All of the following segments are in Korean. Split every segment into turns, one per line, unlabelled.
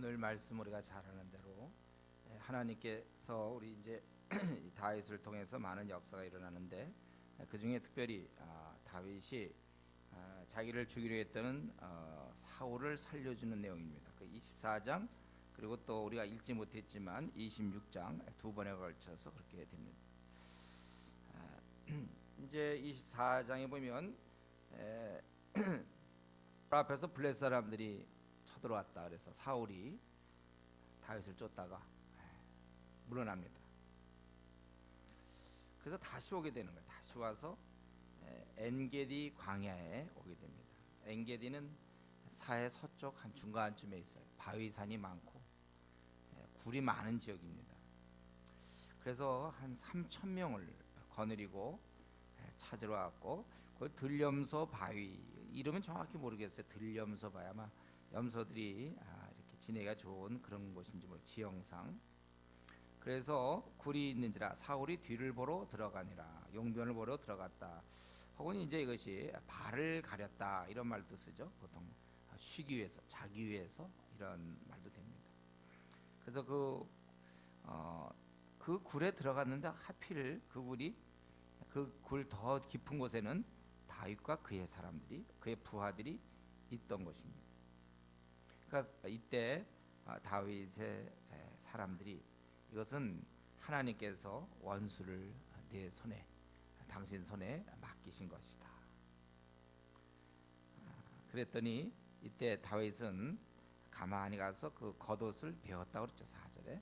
오늘 말씀 우리가 잘 아는 대로 하나님께서 우리 이제 이 다윗을 통해서 많은 역사가 일어나는데 그 중에 특별히 다윗이 자기를 죽이려 했던 사울을 살려주는 내용입니다. 그 24장 그리고 또 우리가 읽지 못했지만 26장 두 번에 걸쳐서 그렇게 됩니다. 이제 24장에 보면 앞에서 블레셋 사람들이 쳐들어왔다. 그래서 사울이 다윗을 쫓다가 물러납니다. 그래서 다시 오게 되는 거예요. 다시 와서 엔게디 광야에 오게 됩니다. 엔게디는 사해 서쪽 한 중간쯤에 있어요. 바위산이 많고 굴이 많은 지역입니다. 그래서 한 3,000명을 거느리고 찾으러 왔고, 그걸 들염소 바위, 이름은 정확히 모르겠어요. 들염소 바위, 아마 염소들이 이렇게 지내기가 좋은 그런 곳인지 모르. 지형상. 그래서 굴이 있는지라 사울이 뒤를 보러 들어가니라. 용변을 보러 들어갔다. 혹은 이제 이것이 발을 가렸다 이런 말도 쓰죠. 보통 쉬기 위해서, 자기 위해서 이런 말도 됩니다. 그래서 그 굴에 들어갔는데 하필 그 굴이 그 굴 더 깊은 곳에는 다윗과 그의 사람들이, 그의 부하들이 있던 것입니다. 그러니까 이때 다윗의 사람들이 이것은 하나님께서 원수를 내 손에, 당신 손에 맡기신 것이다. 그랬더니 이때 다윗은 가만히 가서 그 겉옷을 베었다고 그랬죠. 4절에.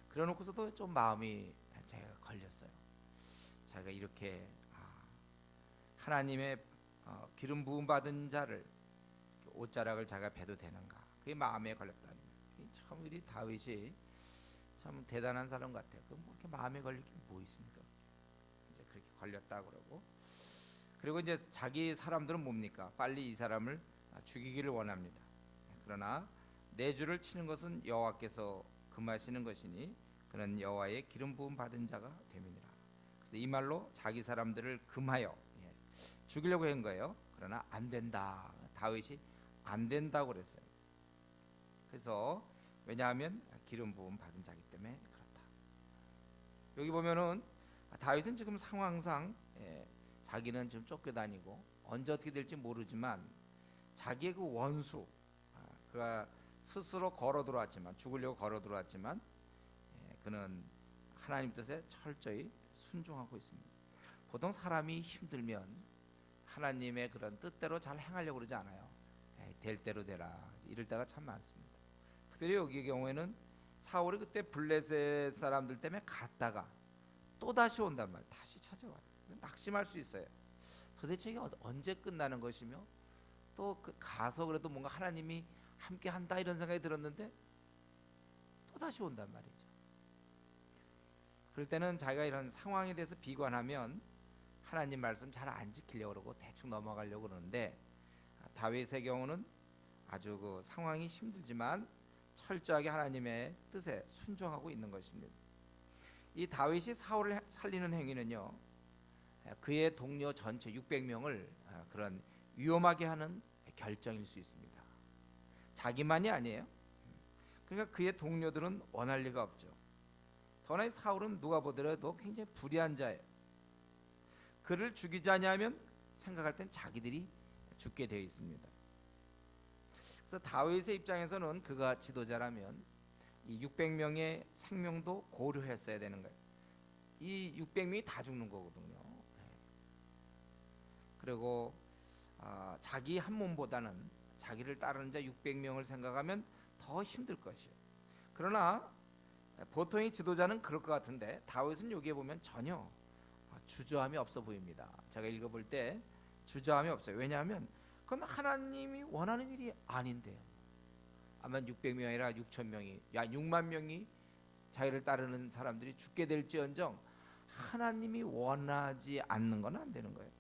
그래놓고서도 좀 마음이 제가 걸렸어요. 자기가 이렇게 하나님의 기름 부음 받은 자를 옷자락을 자기가 베도 되는가, 그게 마음에 걸렸다는 거예요. 참 우리 다윗이 참 대단한 사람 같아요. 뭐 이렇게 마음에 걸릴 게 뭐 있습니까? 이제 그렇게 걸렸다 그러고, 그리고 이제 자기 사람들은 뭡니까? 빨리 이 사람을 죽이기를 원합니다. 그러나 내 주를 치는 것은 여호와께서 금하시는 것이니 그는 여호와의 기름 부음 받은 자가 됨이니라. 그래서 이 말로 자기 사람들을 금하여 죽이려고 한 거예요. 그러나 안 된다. 다윗이 안 된다고 그랬어요. 그래서 왜냐하면 기름 부음 받은 자기 때문에 그렇다. 여기 보면은 다윗은 지금 상황상 자기는 지금 쫓겨다니고 언제 어떻게 될지 모르지만 자기의 그 원수, 그가 스스로 걸어 들어왔지만, 죽으려고 걸어 들어왔지만 그는 하나님 뜻에 철저히 순종하고 있습니다. 보통 사람이 힘들면 하나님의 그런 뜻대로 잘 행하려고 그러지 않아요. 될 대로 되라, 이럴 때가 참 많습니다. 특별히 여기의 경우에는 사울이 그때 블레셋 사람들 때문에 갔다가 또 다시 온단 말이에요. 다시 찾아와요. 낙심할 수 있어요. 도대체 이게 언제 끝나는 것이며, 또 가서 그래도 뭔가 하나님이 함께 한다 이런 생각이 들었는데 또 다시 온단 말이죠. 그럴 때는 자기가 이런 상황에 대해서 비관하면 하나님 말씀 잘 안 지키려고 그러고 대충 넘어가려고 그러는데, 다윗의 경우는 아주 그 상황이 힘들지만 철저하게 하나님의 뜻에 순종하고 있는 것입니다. 이 다윗이 사울을 살리는 행위는요, 그의 동료 전체 600명을 그런 위험하게 하는 결정일 수 있습니다. 자기만이 아니에요. 그러니까 그의 동료들은 원할 리가 없죠. 더나 사울은 누가 보더라도 굉장히 불의한 자예요. 그를 죽이자냐 하면 생각할 땐 자기들이 죽게 되어 있습니다. 그래서 다윗의 입장에서는 그가 지도자라면 이 600명의 생명도 고려했어야 되는 거예요. 이 600명이 다 죽는 거거든요. 그리고 자기 한 몸보다는 자기를 따르는 자 600명을 생각하면 더 힘들 것이에요. 그러나 보통의 지도자는 그럴 것 같은데 다윗은 여기에 보면 전혀 주저함이 없어 보입니다. 제가 읽어볼 때 주저함이 없어요. 왜냐하면 그건 하나님이 원하는 일이 아닌데요. 아마 600명이 아니라 6,000명이, 6만 명이 자기를 따르는 사람들이 죽게 될지언정 하나님이 원하지 않는 건 안 되는 거예요.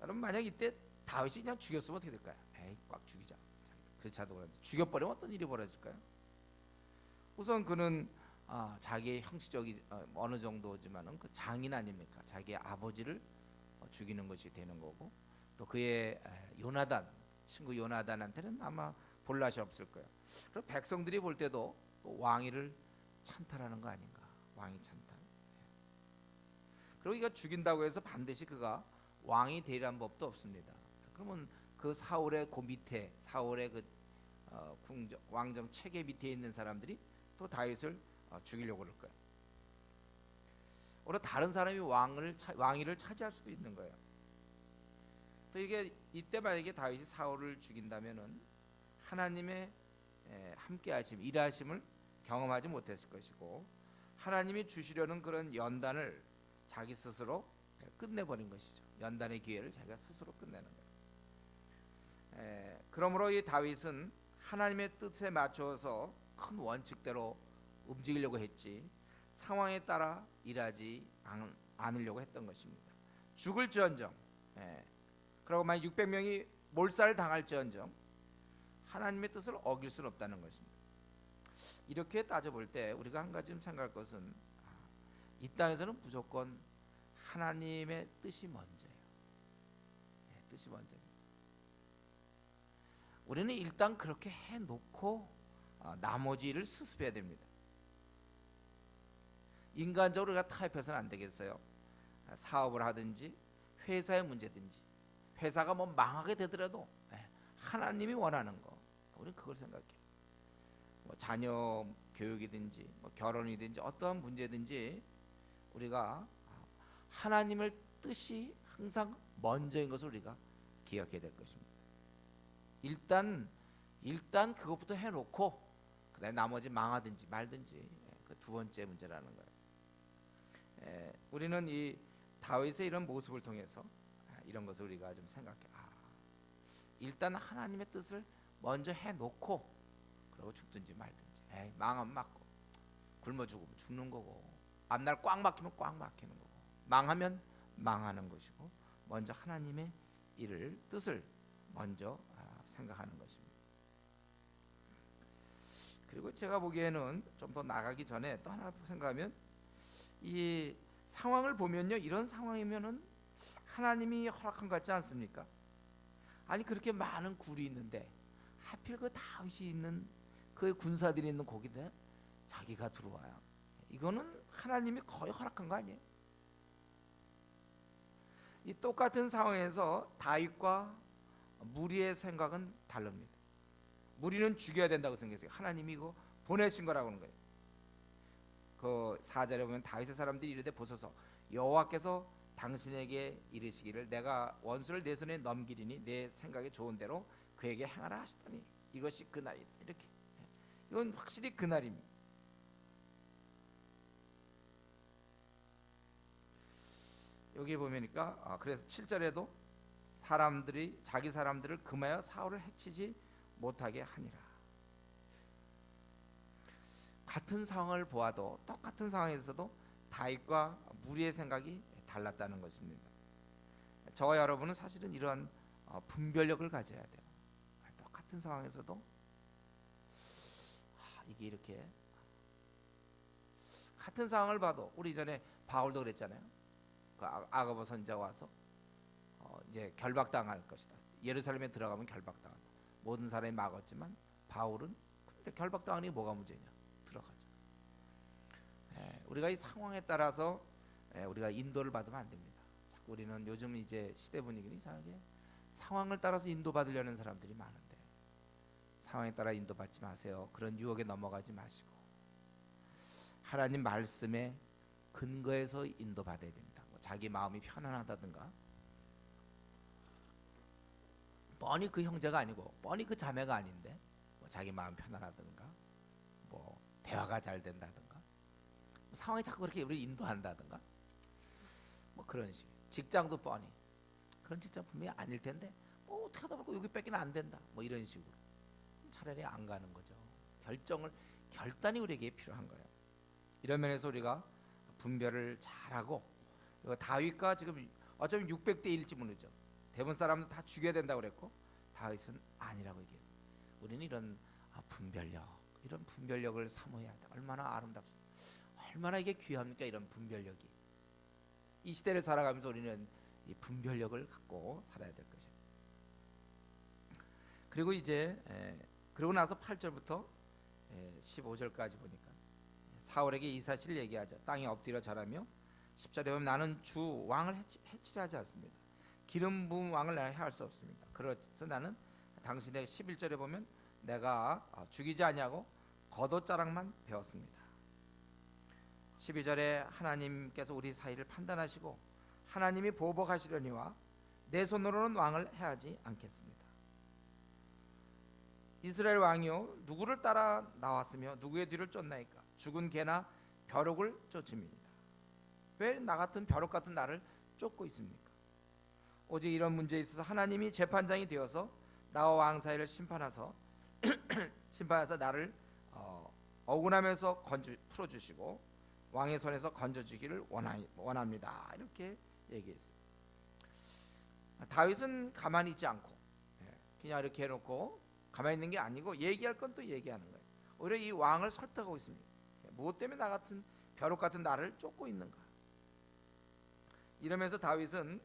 여러분, 만약 이때 다윗이 그냥 죽였으면 어떻게 될까요? 에이, 꽉 죽이자. 그렇지 않아도 그런데 죽여버리면 어떤 일이 벌어질까요? 우선 그는 자기의 형식적인 어느 정도지만은 그 장인 아닙니까? 자기의 아버지를 죽이는 것이 되는 거고, 또 그의 요나단, 친구 요나단한테는 아마 볼낯이 없을 거예요. 그리고 백성들이 볼 때도 또 왕위를 찬탈하는 거 아닌가? 왕위 찬탈. 그리고 이거 죽인다고 해서 반드시 그가 왕이 되리란 법도 없습니다. 그러면 그 사울의 그 밑에 사울의 그 왕정 체계 밑에 있는 사람들이 또 다윗을 죽이려고 그럴 거예요. 오히려 다른 사람이 왕위를 차지할 수도 있는 거예요. 또 이게 이때 만약에 다윗이 사울을 죽인다면은 하나님의 함께하심, 일하심을 경험하지 못했을 것이고 하나님이 주시려는 그런 연단을 자기 스스로 끝내버린 것이죠. 연단의 기회를 자기가 스스로 끝내는 거예요. 그러므로 이 다윗은 하나님의 뜻에 맞춰서 큰 원칙대로 움직이려고 했지 상황에 따라 일하지 않으려고 했던 것입니다. 죽을지언정, 그리고 만약 600명이 몰살을 당할지언정 하나님의 뜻을 어길 수는 없다는 것입니다. 이렇게 따져볼 때 우리가 한 가지 좀 생각할 것은 이 땅에서는 무조건 하나님의 뜻이 먼저예요. 뜻이 먼저입니다. 우리는 일단 그렇게 해놓고 나머지 일을 수습해야 됩니다. 인간적으로 우리가 타협해서는 안 되겠어요. 사업을 하든지 회사의 문제든지 회사가 뭐 망하게 되더라도 하나님이 원하는 거 우리는 그걸 생각해요. 뭐 자녀 교육이든지 뭐 결혼이든지 어떤 문제든지 우리가 하나님의 뜻이 항상 먼저인 것을 우리가 기억해야 될 것입니다. 일단 그것부터 해놓고 그다음에 나머지 망하든지 말든지 그 두 번째 문제라는 거예요. 우리는 이 다윗의 이런 모습을 통해서 이런 것을 우리가 좀 생각해. 일단 하나님의 뜻을 먼저 해놓고 그리고 죽든지 말든지. 망하면 맞고 굶어 죽으면 죽는 거고 앞날 꽉 막히면 꽉 막히는 거고 망하면 망하는 것이고 먼저 하나님의 일을 뜻을 먼저 생각하는 것입니다. 그리고 제가 보기에는 좀 더 나가기 전에 또 하나 생각하면 이 상황을 보면요, 이런 상황이면은 하나님이 허락한 것 같지 않습니까? 아니 그렇게 많은 굴이 있는데 하필 그 다윗이 있는 그 군사들이 있는 곳에 자기가 들어와요. 이거는 하나님이 거의 허락한 거 아니에요? 이 똑같은 상황에서 다윗과 무리의 생각은 다릅니다. 무리는 죽여야 된다고 생각했어요. 하나님이 이거 보내신 거라고 하는 거예요. 그 4절에 보면 다윗의 사람들이 이르되 보소서 여호와께서 당신에게 이르시기를 내가 원수를 내 손에 넘기리니 내 생각에 좋은 대로 그에게 행하라 하시더니 이것이 그날이다. 이렇게 이건 확실히 그날입니다. 여기 보니까 그래서 7절에도 사람들이 자기 사람들을 금하여 사울을 해치지 못하게 하니라. 같은 상황을 보아도 똑같은 상황에서도 다윗과 무리의 생각이 달랐다는 것입니다. 저와 여러분은 사실은 이런 분별력을 가져야 돼요. 똑같은 상황에서도 이게 이렇게 같은 상황을 봐도 우리 전에 바울도 그랬잖아요. 그 아가보 선지자가 와서 이제 결박당할 것이다. 예루살렘에 들어가면 결박당한다. 모든 사람이 막았지만 바울은 근데 결박당하니 뭐가 문제냐? 들어가죠. 우리가 이 상황에 따라서 우리가 인도를 받으면 안 됩니다. 자꾸 우리는 요즘 이제 시대 분위기는 이상하게 상황을 따라서 인도받으려는 사람들이 많은데 상황에 따라 인도받지 마세요. 그런 유혹에 넘어가지 마시고 하나님 말씀에 근거해서 인도받아야 됩니다. 뭐 자기 마음이 편안하다든가 뻔히 그 형제가 아니고 뻔히 그 자매가 아닌데 뭐 자기 마음 편안하다든가 뭐 대화가 잘 된다든가 뭐 상황이 자꾸 그렇게 우리 인도한다든가 뭐 그런 식. 직장도 뻔히 그런 직장 분명히 아닐 텐데 뭐 어떻게 하다 보고 여기 뺏기는 안 된다 뭐 이런 식으로 차라리 안 가는 거죠. 결단이 우리에게 필요한 거예요. 이런 면에서 우리가 분별을 잘하고 다윗과 지금 어쩌면 600대 1일지 모르죠. 대부분 사람은 다 죽여야 된다고 그랬고 다윗은 아니라고 얘기해요. 우리는 이런 이런 분별력을 사모해야 한다. 얼마나 아름답습니까? 얼마나 이게 귀합니까? 이런 분별력이. 이 시대를 살아가면서 우리는 이 분별력을 갖고 살아야 될 것이에요. 그리고 이제 그러고 나서 8절부터 15절까지 보니까 사울에게 이 사실을 얘기하죠. 땅에 엎드려 절하며 10절에 보면 나는 주 왕을 해치려 하지 않습니다. 기름 부은 왕을 내가 해할 수 없습니다. 그래서 나는 당신의 11절에 보면 내가 죽이지 아니하고 겉옷자락만 배웠습니다. 12절에 하나님께서 우리 사이를 판단하시고 하나님이 보복하시려니와 내 손으로는 왕을 해하지 않겠습니다. 이스라엘 왕이요 누구를 따라 나왔으며 누구의 뒤를 쫓나이까? 죽은 개나 벼룩을 쫓음이니이다. 왜 나 같은 벼룩 같은 나를 쫓고 있습니까? 오직 이런 문제에 있어서 하나님이 재판장이 되어서 나와 왕 사이를 심판하사 나를 억울하면서 풀어주시고 왕의 손에서 건져주기를 원합니다. 이렇게 얘기했어요. 다윗은 가만히 있지 않고 그냥 이렇게 해놓고 가만히 있는 게 아니고 얘기할 건 또 얘기하는 거예요. 오히려 이 왕을 설득하고 있습니다. 무엇 때문에 나 같은 벼룩 같은 나를 쫓고 있는가? 이러면서 다윗은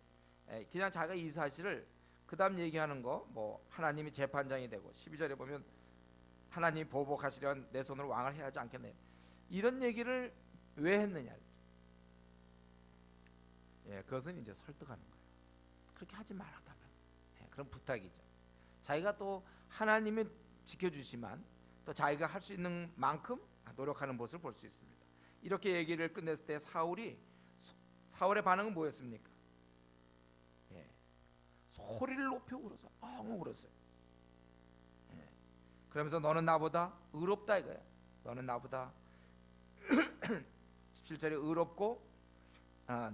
그냥 자기가 이 사실을 그 다음 얘기하는 거 뭐 하나님이 재판장이 되고 12절에 보면 하나님이 보복하시려면 내 손으로 왕을 해야 하지 않겠네, 이런 얘기를 왜 했느냐, 그것은 이제 설득하는 거예요. 그렇게 하지 말았다면, 그런 부탁이죠. 자기가 또 하나님이 지켜주시만 또 자기가 할 수 있는 만큼 노력하는 모습을 볼 수 있습니다. 이렇게 얘기를 끝냈을 때 사울의 반응은 뭐였습니까? 소리를 높여 울어서 엉엉 울었어요. 그러면서 너는 나보다 의롭다 이거야. 너는 나보다 17절에 의롭고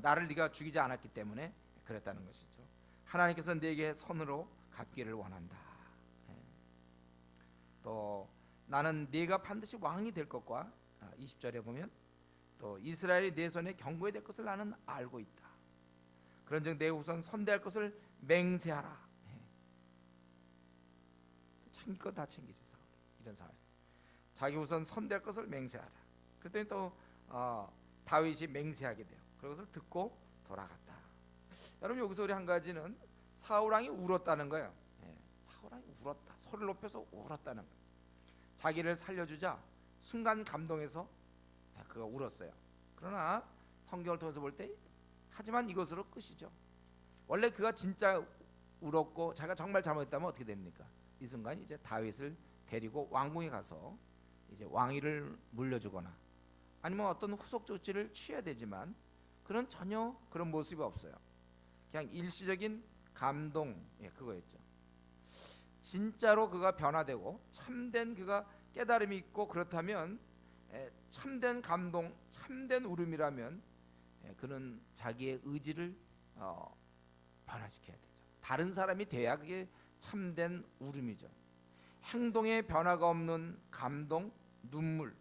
나를 네가 죽이지 않았기 때문에 그랬다는 것이죠. 하나님께서 네게 손으로 갚기를 원한다. 또 나는 네가 반드시 왕이 될 것과 20절에 보면 또 이스라엘이 내 손에 경고해야 될 것을 나는 알고 있다. 그런즉 내 우선 선대할 것을 맹세하라. 챙길 거 다 챙기지 사울. 이런 상황에서 자기 우선 선대할 것을 맹세하라. 그랬더니 또 다윗이 맹세하게 돼요. 그것을 듣고 돌아갔다. 여러분 여기서 우리 한 가지는 사울 왕이 울었다는 거예요. 사울 왕이 울었다. 소리를 높여서 울었다는 거예요. 자기를 살려주자 순간 감동해서 그가 울었어요. 그러나 성경을 통해서 볼 때 하지만 이것으로 끝이죠. 원래 그가 진짜 울었고 자기가 정말 잘못했다면 어떻게 됩니까? 이 순간 이제 다윗을 데리고 왕궁에 가서 이제 왕위를 물려주거나 아니면 어떤 후속 조치를 취해야 되지만 그런 전혀 그런 모습이 없어요. 그냥 일시적인 감동, 그거였죠. 진짜로 그가 변화되고 참된 그가 깨달음이 있고 그렇다면 참된 감동, 참된 울음이라면 그는 자기의 의지를 변화시켜야 되죠. 다른 사람이 돼야 그게 참된 울음이죠. 행동에 변화가 없는 감동, 눈물,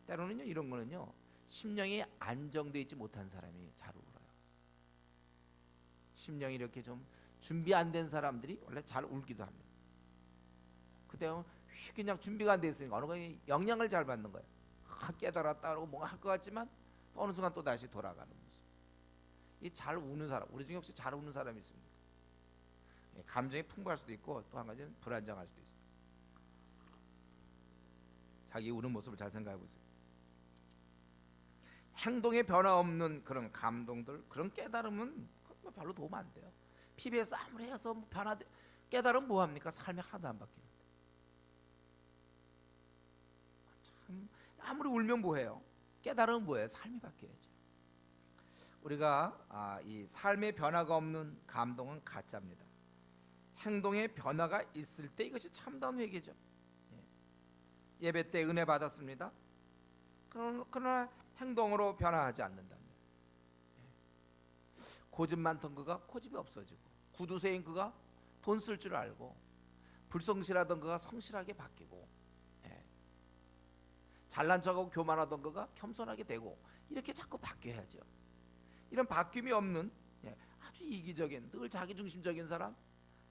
때로는요 이런 거는요 심령이 안정되어 있지 못한 사람이 잘 울어요. 심령이 이렇게 좀 준비 안 된 사람들이 원래 잘 울기도 합니다. 그때 그냥 준비가 안 돼 있으니까 어느 거 영향을 잘 받는 거예요. 깨달았다 그러고 뭔가 할 것 같지만 또 어느 순간 또 다시 돌아가는 모습. 이 잘 우는 사람, 우리 중에 혹시 잘 우는 사람이 있습니까? 감정이 풍부할 수도 있고 또 한 가지는 불안정할 수도 있어요. 자기 우는 모습을 잘 생각해 보세요. 행동에 변화 없는 그런 감동들, 그런 깨달음은 별로 도움 안 돼요. PBS 아무리 해서 깨달음 뭐 합니까? 삶이 하나도 안 바뀌는데. 참 아무리 울면 뭐해요? 깨달음은 뭐예요? 삶이 바뀌어야죠. 우리가 이 삶의 변화가 없는 감동은 가짜입니다. 행동에 변화가 있을 때 이것이 참다운 회개죠. 예배 때 은혜 받았습니다. 그러나 행동으로 변화하지 않는다면, 고집 많던 그가 고집이 없어지고, 구두쇠인 그가 돈 쓸 줄 알고, 불성실하던 그가 성실하게 바뀌고, 잘난 척하고 교만하던 그가 겸손하게 되고, 이렇게 자꾸 바뀌어야죠. 이런 바뀜이 없는 아주 이기적인, 늘 자기중심적인 사람,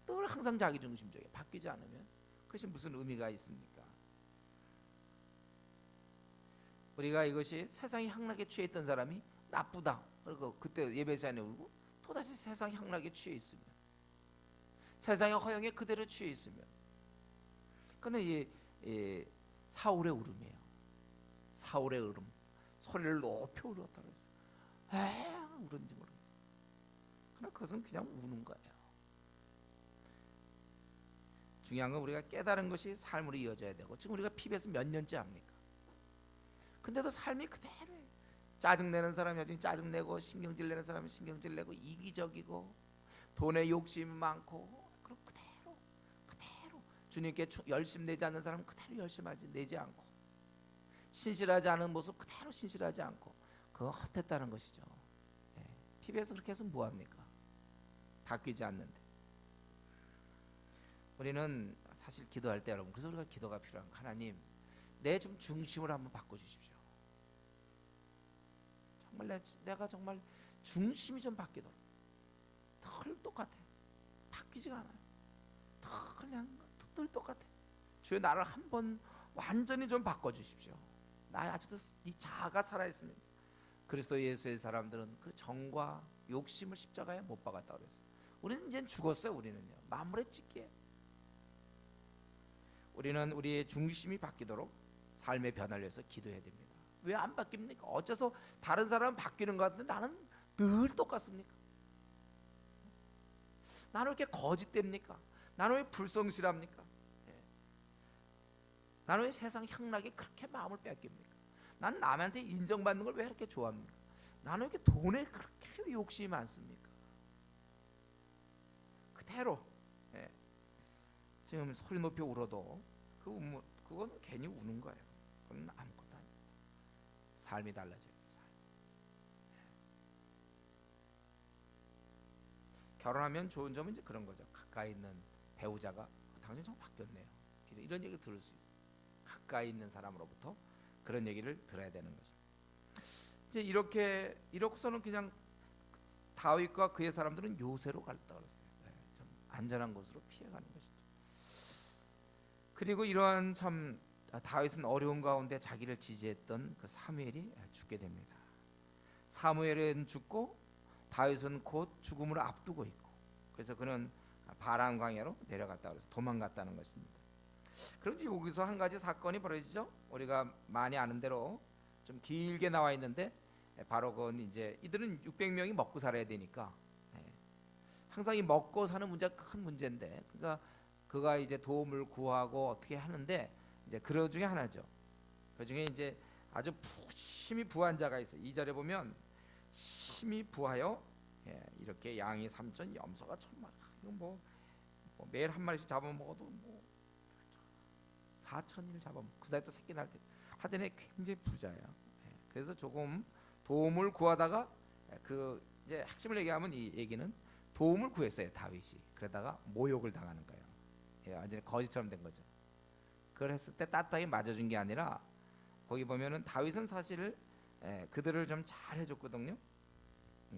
늘 항상 자기중심적이에요. 바뀌지 않으면 그것이 무슨 의미가 있습니까? 우리가 이것이 세상이 향락에 취해 있던 사람이 나쁘다, 그리고 그때 예배 시간에 울고 또다시 세상 향락에 취해 있으면, 세상의 허영에 그대로 취해 있으면 그는 이 사울의 울음이에요. 사울의 울음, 소리를 높이 울었다고 했어요. 왜 울은지 모르겠어요. 그러나 그것은 그냥 우는 거예요. 중요한 건 우리가 깨달은 것이 삶으로 이어져야 되고, 지금 우리가 피부에서 몇 년째 합니까? 근데도 삶이 그대로예요. 짜증내는 사람이 여전히 짜증내고, 신경질 내는 사람이 신경질 내고, 이기적이고, 돈에 욕심이 많고, 그럼 그대로 주님께 열심 내지 않는 사람은 그대로 열심하지 내지 않고, 신실하지 않은 모습 그대로 신실하지 않고, 그거 헛했다는 것이죠. 예. 피부에서 그렇게 해서 뭐합니까? 바뀌지 않는데. 우리는 사실 기도할 때 여러분, 그래서 우리가 기도가 필요한 거, 하나님 내 좀 중심을 한번 바꿔주십시오. 정말 내가 정말 중심이 좀 바뀌도록. 늘 똑같아. 바뀌지가 않아요. 늘 똑같아. 주여 나를 한번 완전히 좀 바꿔주십시오. 나 아직도 이 자아가 살아있습니다. 그리스도 예수의 사람들은 그 정과 욕심을 십자가에 못 박았다고 그랬어요. 우리는 이제 죽었어요. 우리는요, 만물의 찢기에. 우리는 우리의 중심이 바뀌도록 삶의 변화를 위해서 기도해야 됩니다. 왜 안 바뀝니까? 어째서 다른 사람은 바뀌는 것 같은데 나는 늘 똑같습니까? 나는 왜 이렇게 거짓됩니까? 나는 왜 불성실합니까? 나는 왜 세상 향락에 그렇게 마음을 뺏깁니까? 난 남한테 인정받는 걸 왜 이렇게 좋아합니까? 나는 왜 이렇게 돈에 그렇게 욕심이 많습니까? 그대로 지금 소리 높이 울어도 그건 괜히 우는 거예요. 그건 아무것도 아닙니다. 삶이 달라져요. 결혼하면 좋은 점은 이제 그런 거죠. 가까이 있는 배우자가 당신 좀 바뀌었네요. 이런 얘기를 들을 수 있어요. 가까이 있는 사람으로부터 그런 얘기를 들어야 되는 거죠. 이제 이렇고서는 그냥 다윗과 그의 사람들은 요새로 갔다 그랬어요. 좀 안전한 곳으로 피해가는 것이죠. 그리고 이러한 참 다윗은 어려운 가운데 자기를 지지했던 그 사무엘이 죽게 됩니다. 사무엘은 죽고 다윗은 곧 죽음을 앞두고 있고, 그래서 그는 바람 광야로 내려갔다 그래서 도망갔다는 것입니다. 그런데 여기서 한 가지 사건이 벌어지죠. 우리가 많이 아는 대로 좀 길게 나와 있는데, 바로 그건 이제 이들은 600명이 먹고 살아야 되니까 항상 이 먹고 사는 문제가 큰 문제인데, 그러니까 그가 이제 도움을 구하고 어떻게 하는데, 이제 그 중에 하나죠. 그 중에 이제 아주 심히 부한 자가 있어요. 2절에 보면 심히 부하여 이렇게 양이 3천, 염소가 1,000마리. 이거 뭐 매일 한 마리씩 잡아먹어도 뭐 4,000일 잡아먹고 그 사이 또 새끼 날 때 하더니 굉장히 부자야. 그래서 조금 도움을 구하다가 그 이제 핵심을 얘기하면 이 얘기는 도움을 구했어요, 다윗이. 그러다가 모욕을 당하는 거예요. 완전히 거지처럼 된 거죠. 그걸 했을 때 따뜻하게 맞아준 게 아니라, 거기 보면은 다윗은 사실 그들을 좀 잘 해줬거든요.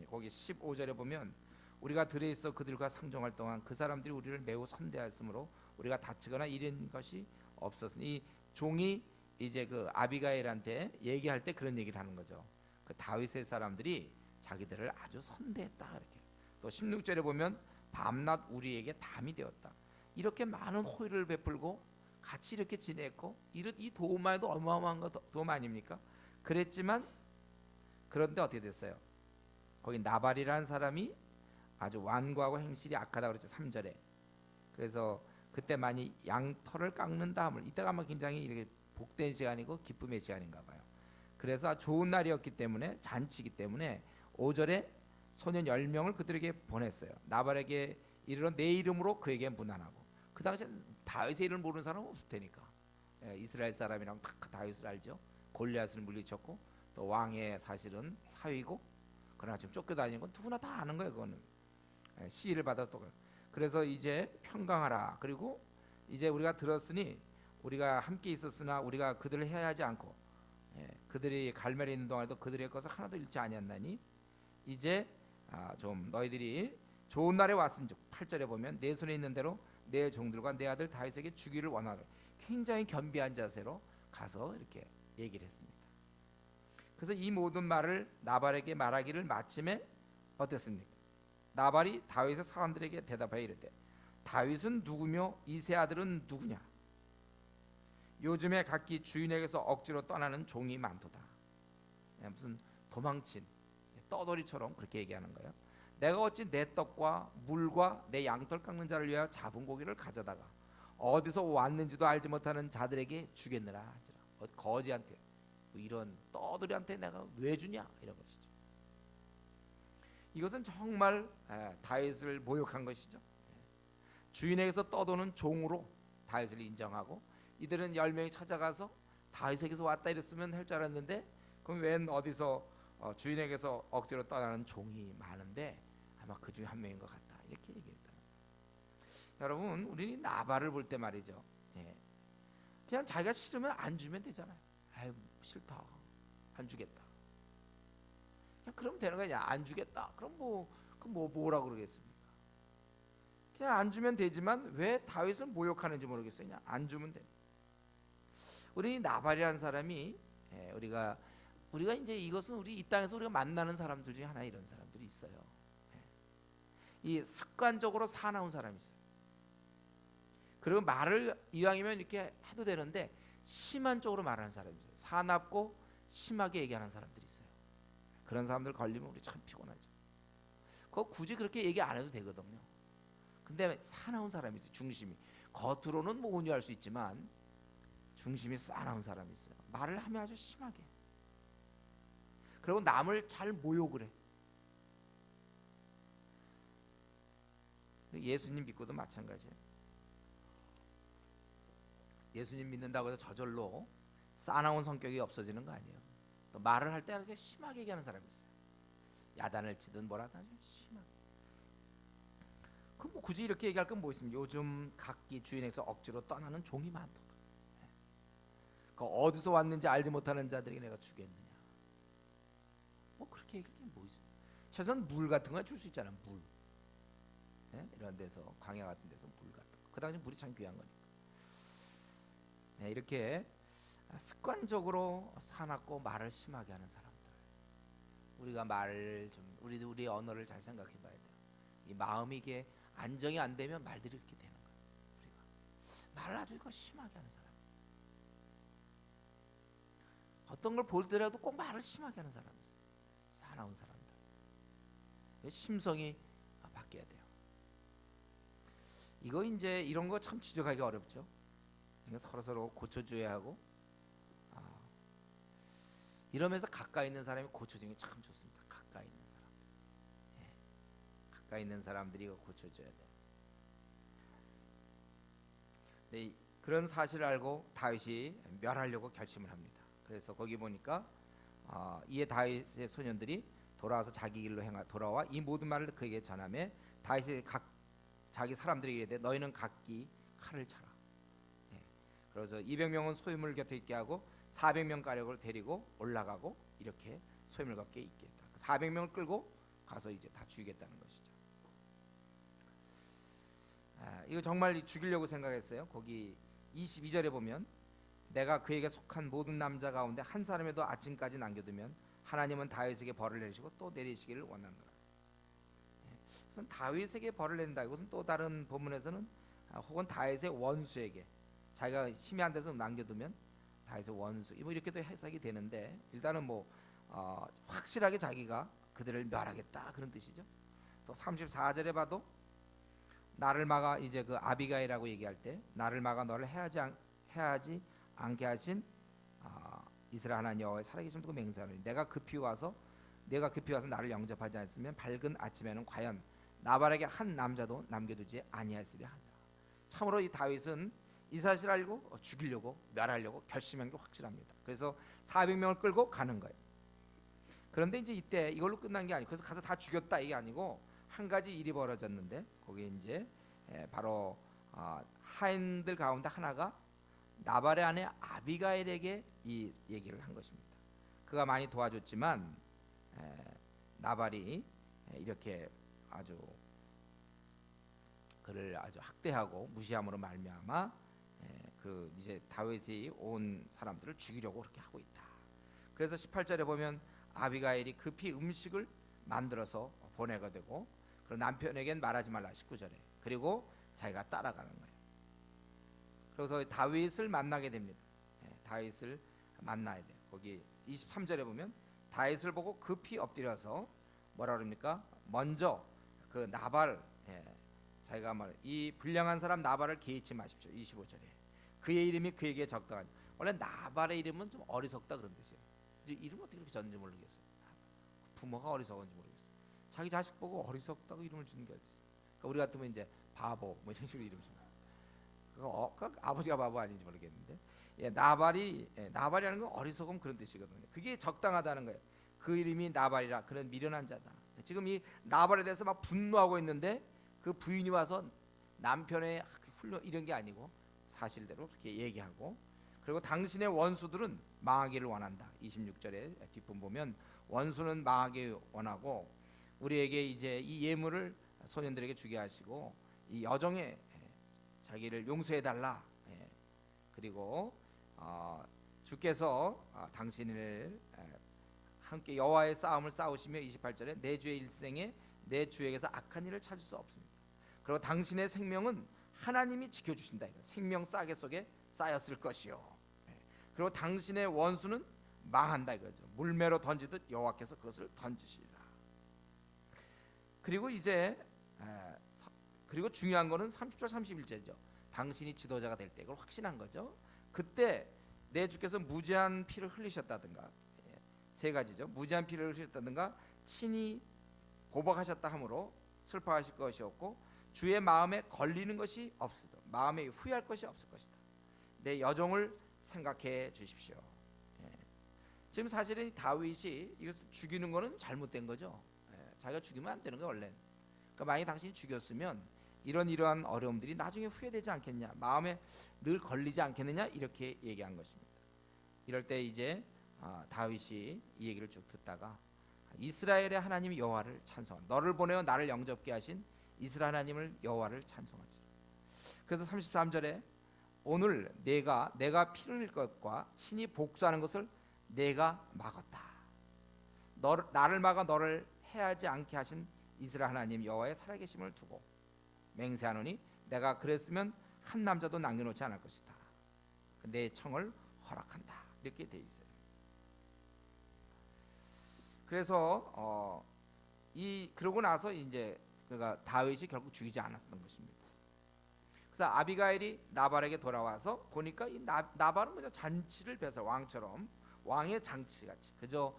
거기 15절에 보면 우리가 들에 있어 그들과 상종할 동안 그 사람들이 우리를 매우 선대하였으므로 우리가 다치거나 이런 것이 없었으니, 이 종이 이제 그 아비가일한테 얘기할 때 그런 얘기를 하는 거죠. 그 다윗의 사람들이 자기들을 아주 선대했다. 이렇게. 또 16절에 보면 밤낮 우리에게 담이 되었다. 이렇게 많은 호의를 베풀고 같이 이렇게 지냈고, 이 도움만 해도 어마어마한 도움 아닙니까? 그랬지만 그런데 어떻게 됐어요? 거기 나발이라는 사람이 아주 완고하고 행실이 악하다고 그랬죠. 3절에. 그래서 그때 많이 양털을 깎는 다음을, 이때가 아마 굉장히 이렇게 복된 시간이고 기쁨의 시간인가 봐요. 그래서 좋은 날이었기 때문에, 잔치이기 때문에 5절에 소년 10명을 그들에게 보냈어요. 나발에게 이르러 내 이름으로 그에게 문안하고. 그 당시에 다윗의 이름을 모르는 사람은 없을 테니까. 이스라엘 사람이라면 다 다윗을 알죠. 골리앗을 물리쳤고, 또 왕의 사실은 사위고, 그러나 지금 쫓겨다니는 건 누구나 다 아는 거예요. 그거는 시위를 받아서 또. 그래서 이제 평강하라. 그리고 이제 우리가 들었으니 우리가 함께 있었으나 우리가 그들을 해하지 않고, 그들이 갈멜에 있는 동안에도 그들의 것을 하나도 잃지 아니었나니 이제 좀 너희들이 좋은 날에 왔은즉, 8절에 보면 내 손에 있는 대로 내 종들과 내 아들 다윗에게 주기를 원하노라. 굉장히 겸비한 자세로 가서 이렇게 얘기를 했습니다. 그래서 이 모든 말을 나발에게 말하기를 마침에 어땠습니까? 나발이 다윗의 사람들에게 대답하여 이르되 다윗은 누구며 이 세 아들은 누구냐? 요즘에 각기 주인에게서 억지로 떠나는 종이 많도다. 무슨 도망친 떠돌이처럼 그렇게 얘기하는 거예요. 내가 어찌 내 떡과 물과 내 양털 깎는 자를 위하여 잡은 고기를 가져다가 어디서 왔는지도 알지 못하는 자들에게 주겠느라 하지라. 거지한테 이런 떠돌이한테 내가 왜 주냐 이런 것이죠. 이것은 정말 다윗을 모욕한 것이죠. 주인에게서 떠도는 종으로 다윗을 인정하고 이들은 10명이 찾아가서 다윗에게서 왔다 이랬으면 할 줄 알았는데 그럼 웬 어디서 주인에게서 억지로 떠나는 종이 많은데 아마 그 중에 한 명인 것 같다 이렇게 얘기했다. 여러분 우리는 나발을 볼 때 말이죠. 그냥 자기가 싫으면 안 주면 되잖아요. 아유 싫다 안 주겠다. 그냥 그러면 되는 거냐. 안 주겠다. 그럼 뭐라 그러겠습니까? 그냥 안 주면 되지만 왜 다윗을 모욕하는지 모르겠어요. 그냥 안 주면 돼. 우리 나발이라는 사람이 우리가 이제 이것은 우리 이 땅에서 우리가 만나는 사람들 중에 하나 이런 사람들이 있어요. 이 습관적으로 사나운 사람이 있어요. 그리고 말을 이왕이면 이렇게 해도 되는데 심한 쪽으로 말하는 사람이 있어요. 사납고 심하게 얘기하는 사람들이 있어요. 그런 사람들 걸리면 우리 참 피곤하죠. 그거 굳이 그렇게 얘기 안 해도 되거든요. 근데 사나운 사람이 있어요. 중심이 겉으로는 뭐 온유할 수 있지만 중심이 싸나운 사람이 있어요. 말을 하면 아주 심하게. 그리고 남을 잘 모욕을 해. 예수님 믿고도 마찬가지예요. 예수님 믿는다고 해서 저절로 싸나운 성격이 없어지는 거 아니에요. 또 말을 할 때 이렇게 심하게 얘기하는 사람이 있어요. 야단을 치든 뭐라든 아주 심하게. 그럼 뭐 굳이 이렇게 얘기할 건 뭐 있습니까? 요즘 각기 주인에게서 억지로 떠나는 종이 많도다. 그 어디서 왔는지 알지 못하는 자들에게 내가 주겠느냐. 뭐 그렇게 얘기할 게 뭐 있어요? 최소한 물 같은 거 줄 수 있잖아. 물. 이런 데서 광야 같은 데서 물 같은 거. 그 당시 물이 참 귀한 거니까. 이렇게 습관적으로 사납고 말을 심하게 하는 사람들. 우리가 말을 좀 우리 언어를 잘 생각해봐야 돼요. 이 마음이 이게 안정이 안 되면 말들이 이렇게 되는 거예요. 우리가 말을 아주 심하게 하는 사람이 있어요. 어떤 걸 볼 때라도 꼭 말을 심하게 하는 사람이 있어요. 사나운 사람들. 심성이 바뀌어야 돼요. 이거 이제 이런 거 참 지적하기 어렵죠. 서로 고쳐줘야 하고 이러면서 가까이 있는 사람이 고쳐주는 게 참 좋습니다. 가까이 있는 사람들, 가까이 있는 사람들이 고쳐줘야 돼요. 네, 그런 사실을 알고 다윗이 멸하려고 결심을 합니다. 그래서 거기 보니까 이에 다윗의 소년들이 돌아와서 자기 길로 돌아와 이 모든 말을 그에게 전하며 다윗이 자기 사람들에게 이르되 너희는 각기 칼을 차라. 그래서 200명은 소유물 곁에 있게 하고 400명 가력을 데리고 올라가고 이렇게 소유물 곁에 있게 했다. 400명을 끌고 가서 이제 다 죽이겠다는 것이죠. 이거 정말 죽이려고 생각했어요. 거기 22절에 보면 내가 그에게 속한 모든 남자 가운데 한 사람에도 아침까지 남겨두면 하나님은 다윗에게 벌을 내리시고 또 내리시기를 원하노라. 우선 다윗에게 벌을 내린다. 이것은 또 다른 본문에서는 혹은 다윗의 원수에게 자기가 힘이 안 돼서 남겨두면 다윗의 원수 뭐 이렇게도 해석이 되는데 일단은 뭐 확실하게 자기가 그들을 멸하겠다 그런 뜻이죠. 또 34절에 봐도 나를 막아 이제 그 아비가일이라고 얘기할 때 나를 막아 너를 해하지 않게 하신 이스라엘 하나님 여호와의 살아계심 두고 맹세하노니 내가 급히 와서 나를 영접하지 않았으면 밝은 아침에는 과연 나발에게 한 남자도 남겨두지 아니하였으리 한다. 참으로 이 다윗은 이 사실을 알고 죽이려고 멸하려고 결심한 게 확실합니다. 그래서 400명을 끌고 가는 거예요. 그런데 이제 이때 이걸로 끝난 게 아니고 그래서 가서 다 죽였다 이게 아니고 한 가지 일이 벌어졌는데 거기 이제 바로 하인들 가운데 하나가 나발의 아내 아비가일에게 이 얘기를 한 것입니다. 그가 많이 도와줬지만 나발이 이렇게 아주 그를 아주 학대하고 무시함으로 말미암아 그 이제 다윗이 온 사람들을 죽이려고 그렇게 하고 있다. 그래서 18절에 보면 아비가일이 급히 음식을 만들어서 보내게 되고 그리고 남편에겐 말하지 말라 19절에 그리고 자기가 따라가는 거예요. 그래서 다윗을 만나게 됩니다. 다윗을 만나야 돼. 거기 23절에 보면 다윗을 보고 급히 엎드려서 뭐라 그럽니까? 먼저 그 나발, 자기가 이 불량한 사람 나발을 개의치 마십시오. 25절에 그의 이름이 그에게 적당하니. 원래 나발의 이름은 좀 어리석다 그런 뜻이에요. 이름 어떻게 그렇게 졌는지 모르겠어요. 부모가 어리석은지 모르겠어요. 자기 자식 보고 어리석다고 이름을 주는 게 어딨어요. 그러니까 우리 같으면 이제 바보 뭐 이런 식으로 이름 주는 거죠. 그 아버지가 바보 아닌지 모르겠는데, 나발이라는 건 어리석음 그런 뜻이거든요. 그게 적당하다는 거예요. 그 이름이 나발이라, 그는 미련한 자다. 지금 이 나발에 대해서 막 분노하고 있는데 그 부인이 와서 남편의 훌륭 이런 게 아니고 사실대로 그렇게 얘기하고, 그리고 당신의 원수들은 망하기를 원한다. 26절에 뒷분 보면 원수는 망하기 원하고 우리에게 이제 이 예물을 소년들에게 주게 하시고 이 여정에 자기를 용서해 달라. 그리고 주께서 당신을 함께 여호와의 싸움을 싸우시며 28절에 내 주의 일생에 내 주에게서 악한 일을 찾을 수 없습니다. 그리고 당신의 생명은 하나님이 지켜주신다. 생명 싸개 속에 쌓였을 것이요. 그리고 당신의 원수는 망한다 이거죠. 물매로 던지듯 여호와께서 그것을 던지시리라. 그리고 이제 그리고 중요한 거는 30절 31절이죠. 당신이 지도자가 될 때, 그걸 확신한 거죠. 그때 내 주께서 무죄한 피를 흘리셨다든가, 세 가지죠. 무죄한 피를 흘리셨다든가 친히 보복하셨다 함으로 슬퍼하실 것이 없고 주의 마음에 걸리는 것이 없으다. 마음에 후회할 것이 없을 것이다. 내 여종을 생각해 주십시오. 지금 사실은 다윗이 이것을 죽이는 거는 잘못된 거죠. 자기가 죽이면 안 되는 거예요 원래. 그러니까 만약에 당신이 죽였으면 이러한 어려움들이 나중에 후회되지 않겠냐, 마음에 늘 걸리지 않겠느냐, 이렇게 얘기한 것입니다. 이럴 때 이제 다윗이 이 얘기를 쭉 듣다가 이스라엘의 하나님 여호와를 찬송한, 너를 보내어 나를 영접게 하신 이스라엘 하나님을 여호와를 찬송하지. 그래서 33절에 오늘 내가 피를 흘릴 것과 친히 복수하는 것을 내가 막았다. 나를 막아 너를 해하지 않게 하신 이스라엘 하나님 여호와의 살아계심을 두고 맹세하노니 내가 그랬으면 한 남자도 남겨놓지 않을 것이다. 내 청을 허락한다. 이렇게 돼 있어요. 그래서 그러고 나서 이제 그가 다윗이 결국 죽이지 않았던 것입니다. 그래서 아비가일이 나발에게 돌아와서 보니까 이 나발은 그냥 잔치를 뵈서 왕처럼, 왕의 장치같이 그저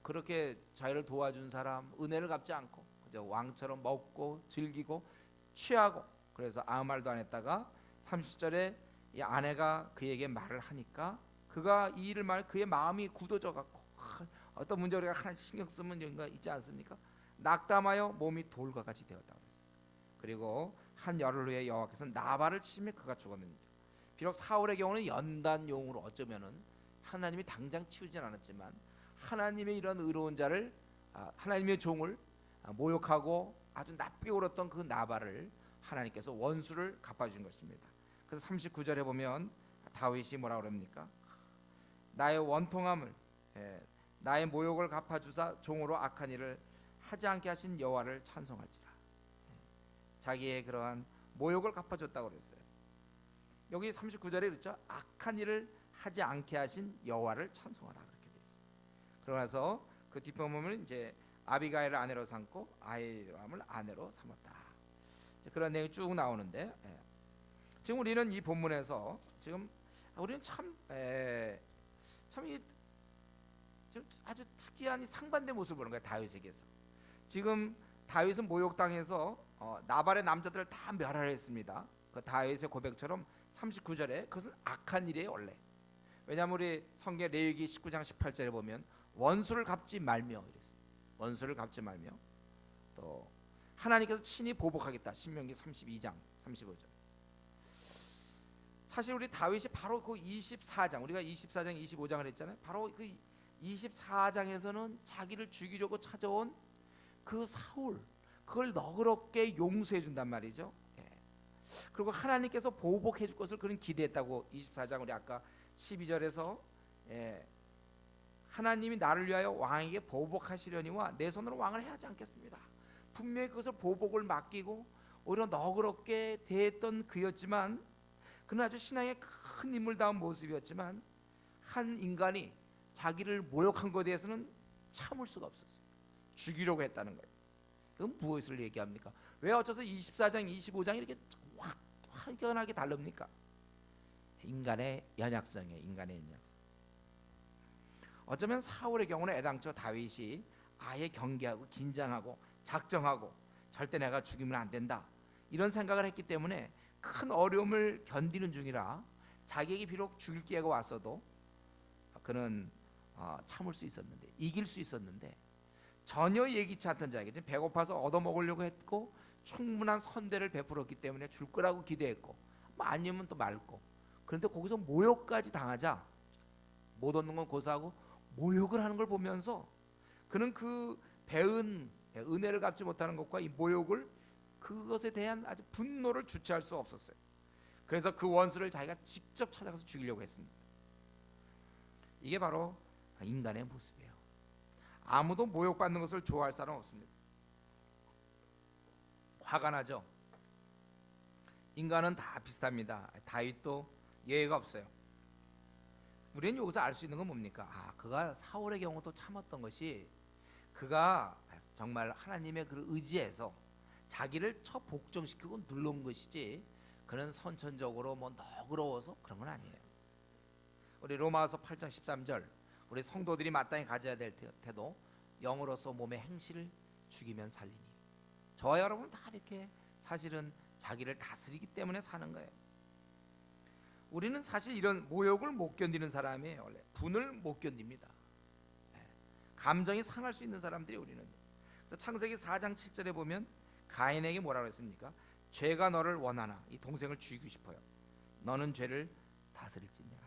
그렇게 자기를 도와준 사람 은혜를 갚지 않고 그저 왕처럼 먹고 즐기고 취하고, 그래서 아무 말도 안 했다가 30절에 이 아내가 그에게 말을 하니까 그가 이 일을 말 그의 마음이 굳어져 갖고 어떤 문제 우리가 하나 신경 쓰면 여기가 있지 않습니까? 낙담하여 몸이 돌과 같이 되었다고 그랬어요. 그리고 한 열흘 후에 여호와께서 나발을 치시며 그가 죽었느니라. 비록 사울의 경우는 연단용으로 어쩌면은 하나님이 당장 치우진 않았지만 하나님의 이런 의로운 자를, 하나님의 종을 모욕하고 아주 나쁘게 울었던 그 나발을 하나님께서 원수를 갚아준 것입니다. 그래서 39절에 보면 다윗이 뭐라 그럽니까? 나의 원통함을, 나의 모욕을 갚아주사 종으로 악한 일을 하지 않게 하신 여호와를 찬송할지라. 자기의 그러한 모욕을 갚아줬다고 그랬어요. 여기 39절에 그렇죠. 악한 일을 하지 않게 하신 여호와를 찬송하라 그렇게 돼 있어요. 그러면서 그 뒷부분 보면 이제 아비가일을 아내로 삼고 아히람을 아내로 삼았다. 그런 내용이 쭉 나오는데, 지금 우리는 이 본문에서 지금 우리는 참 아주 특이한 상반된 모습을 보는 거예요. 다윗에게서 지금 다윗은 모욕당해서 나발의 남자들을 다 멸하려 했습니다. 그 다윗의 고백처럼 39절에 그것은 악한 일이에요 원래. 왜냐하면 우리 성경 레위기 19장 18절에 보면 원수를 갚지 말며 이랬어요. 원수를 갚지 말며 또 하나님께서 친히 보복하겠다. 신명기 32장 35절. 사실 우리 다윗이 바로 그 24장, 우리가 24장 25장을 했잖아요. 바로 그 24장에서는 자기를 죽이려고 찾아온 그 사울, 그걸 너그럽게 용서해 준단 말이죠. 그리고 하나님께서 보복해 줄 것을 그는 기대했다고 24장 우리 아까 12절에서 하나님이 나를 위하여 왕에게 보복하시려니와 내 손으로 왕을 해하지 않겠습니다. 분명히 그것을 보복을 맡기고 오히려 너그럽게 대했던 그였지만, 그는 아주 신앙의 큰 인물다운 모습이었지만 한 인간이 자기를 모욕한 것에 대해서는 참을 수가 없었어요. 죽이려고 했다는 거예요. 그건 무엇을 얘기합니까? 왜 어째서 24장, 25장 이렇게 확연하게 다릅니까? 인간의 연약성이에요. 인간의 연약성. 어쩌면 사울의 경우는 애당초 다윗이 아예 경계하고 긴장하고 작정하고 절대 내가 죽이면 안 된다 이런 생각을 했기 때문에 큰 어려움을 견디는 중이라 자기에게 비록 죽일 기회가 왔어도 그는 참을 수 있었는데, 이길 수 있었는데, 전혀 예기치 않던 자에게 지금 배고파서 얻어먹으려고 했고 충분한 선대를 베풀었기 때문에 줄 거라고 기대했고 아니면 또 말고, 그런데 거기서 모욕까지 당하자 못 얻는 건 고사하고 모욕을 하는 걸 보면서 그는 그 배은 은혜를 갚지 못하는 것과 이 모욕을, 그것에 대한 아주 분노를 주체할 수 없었어요. 그래서 그 원수를 자기가 직접 찾아가서 죽이려고 했습니다. 이게 바로 인간의 모습이에요. 아무도 모욕받는 것을 좋아할 사람 없습니다. 화가 나죠. 인간은 다 비슷합니다. 다윗도 예외가 없어요. 우리는 여기서 알 수 있는 건 뭡니까? 그가 사울의 경우도 참았던 것이 그가 정말 하나님의 그 의지에서 자기를 쳐 복종시키고 눌러온 것이지 그는 선천적으로 뭐 너그러워서 그런 건 아니에요. 우리 로마서 8장 13절 우리 성도들이 마땅히 가져야 될 태도, 영으로서 몸의 행실을 죽이면 살리니. 저와 여러분은 다 이렇게 사실은 자기를 다스리기 때문에 사는 거예요. 우리는 사실 이런 모욕을 못 견디는 사람이에요. 원래 분을 못 견딥니다. 감정이 상할 수 있는 사람들이 우리는. 그래서 창세기 4장 7절에 보면 가인에게 뭐라고 했습니까? 죄가 너를 원하나 이 동생을 죽이고 싶어요. 너는 죄를 다스릴지니라.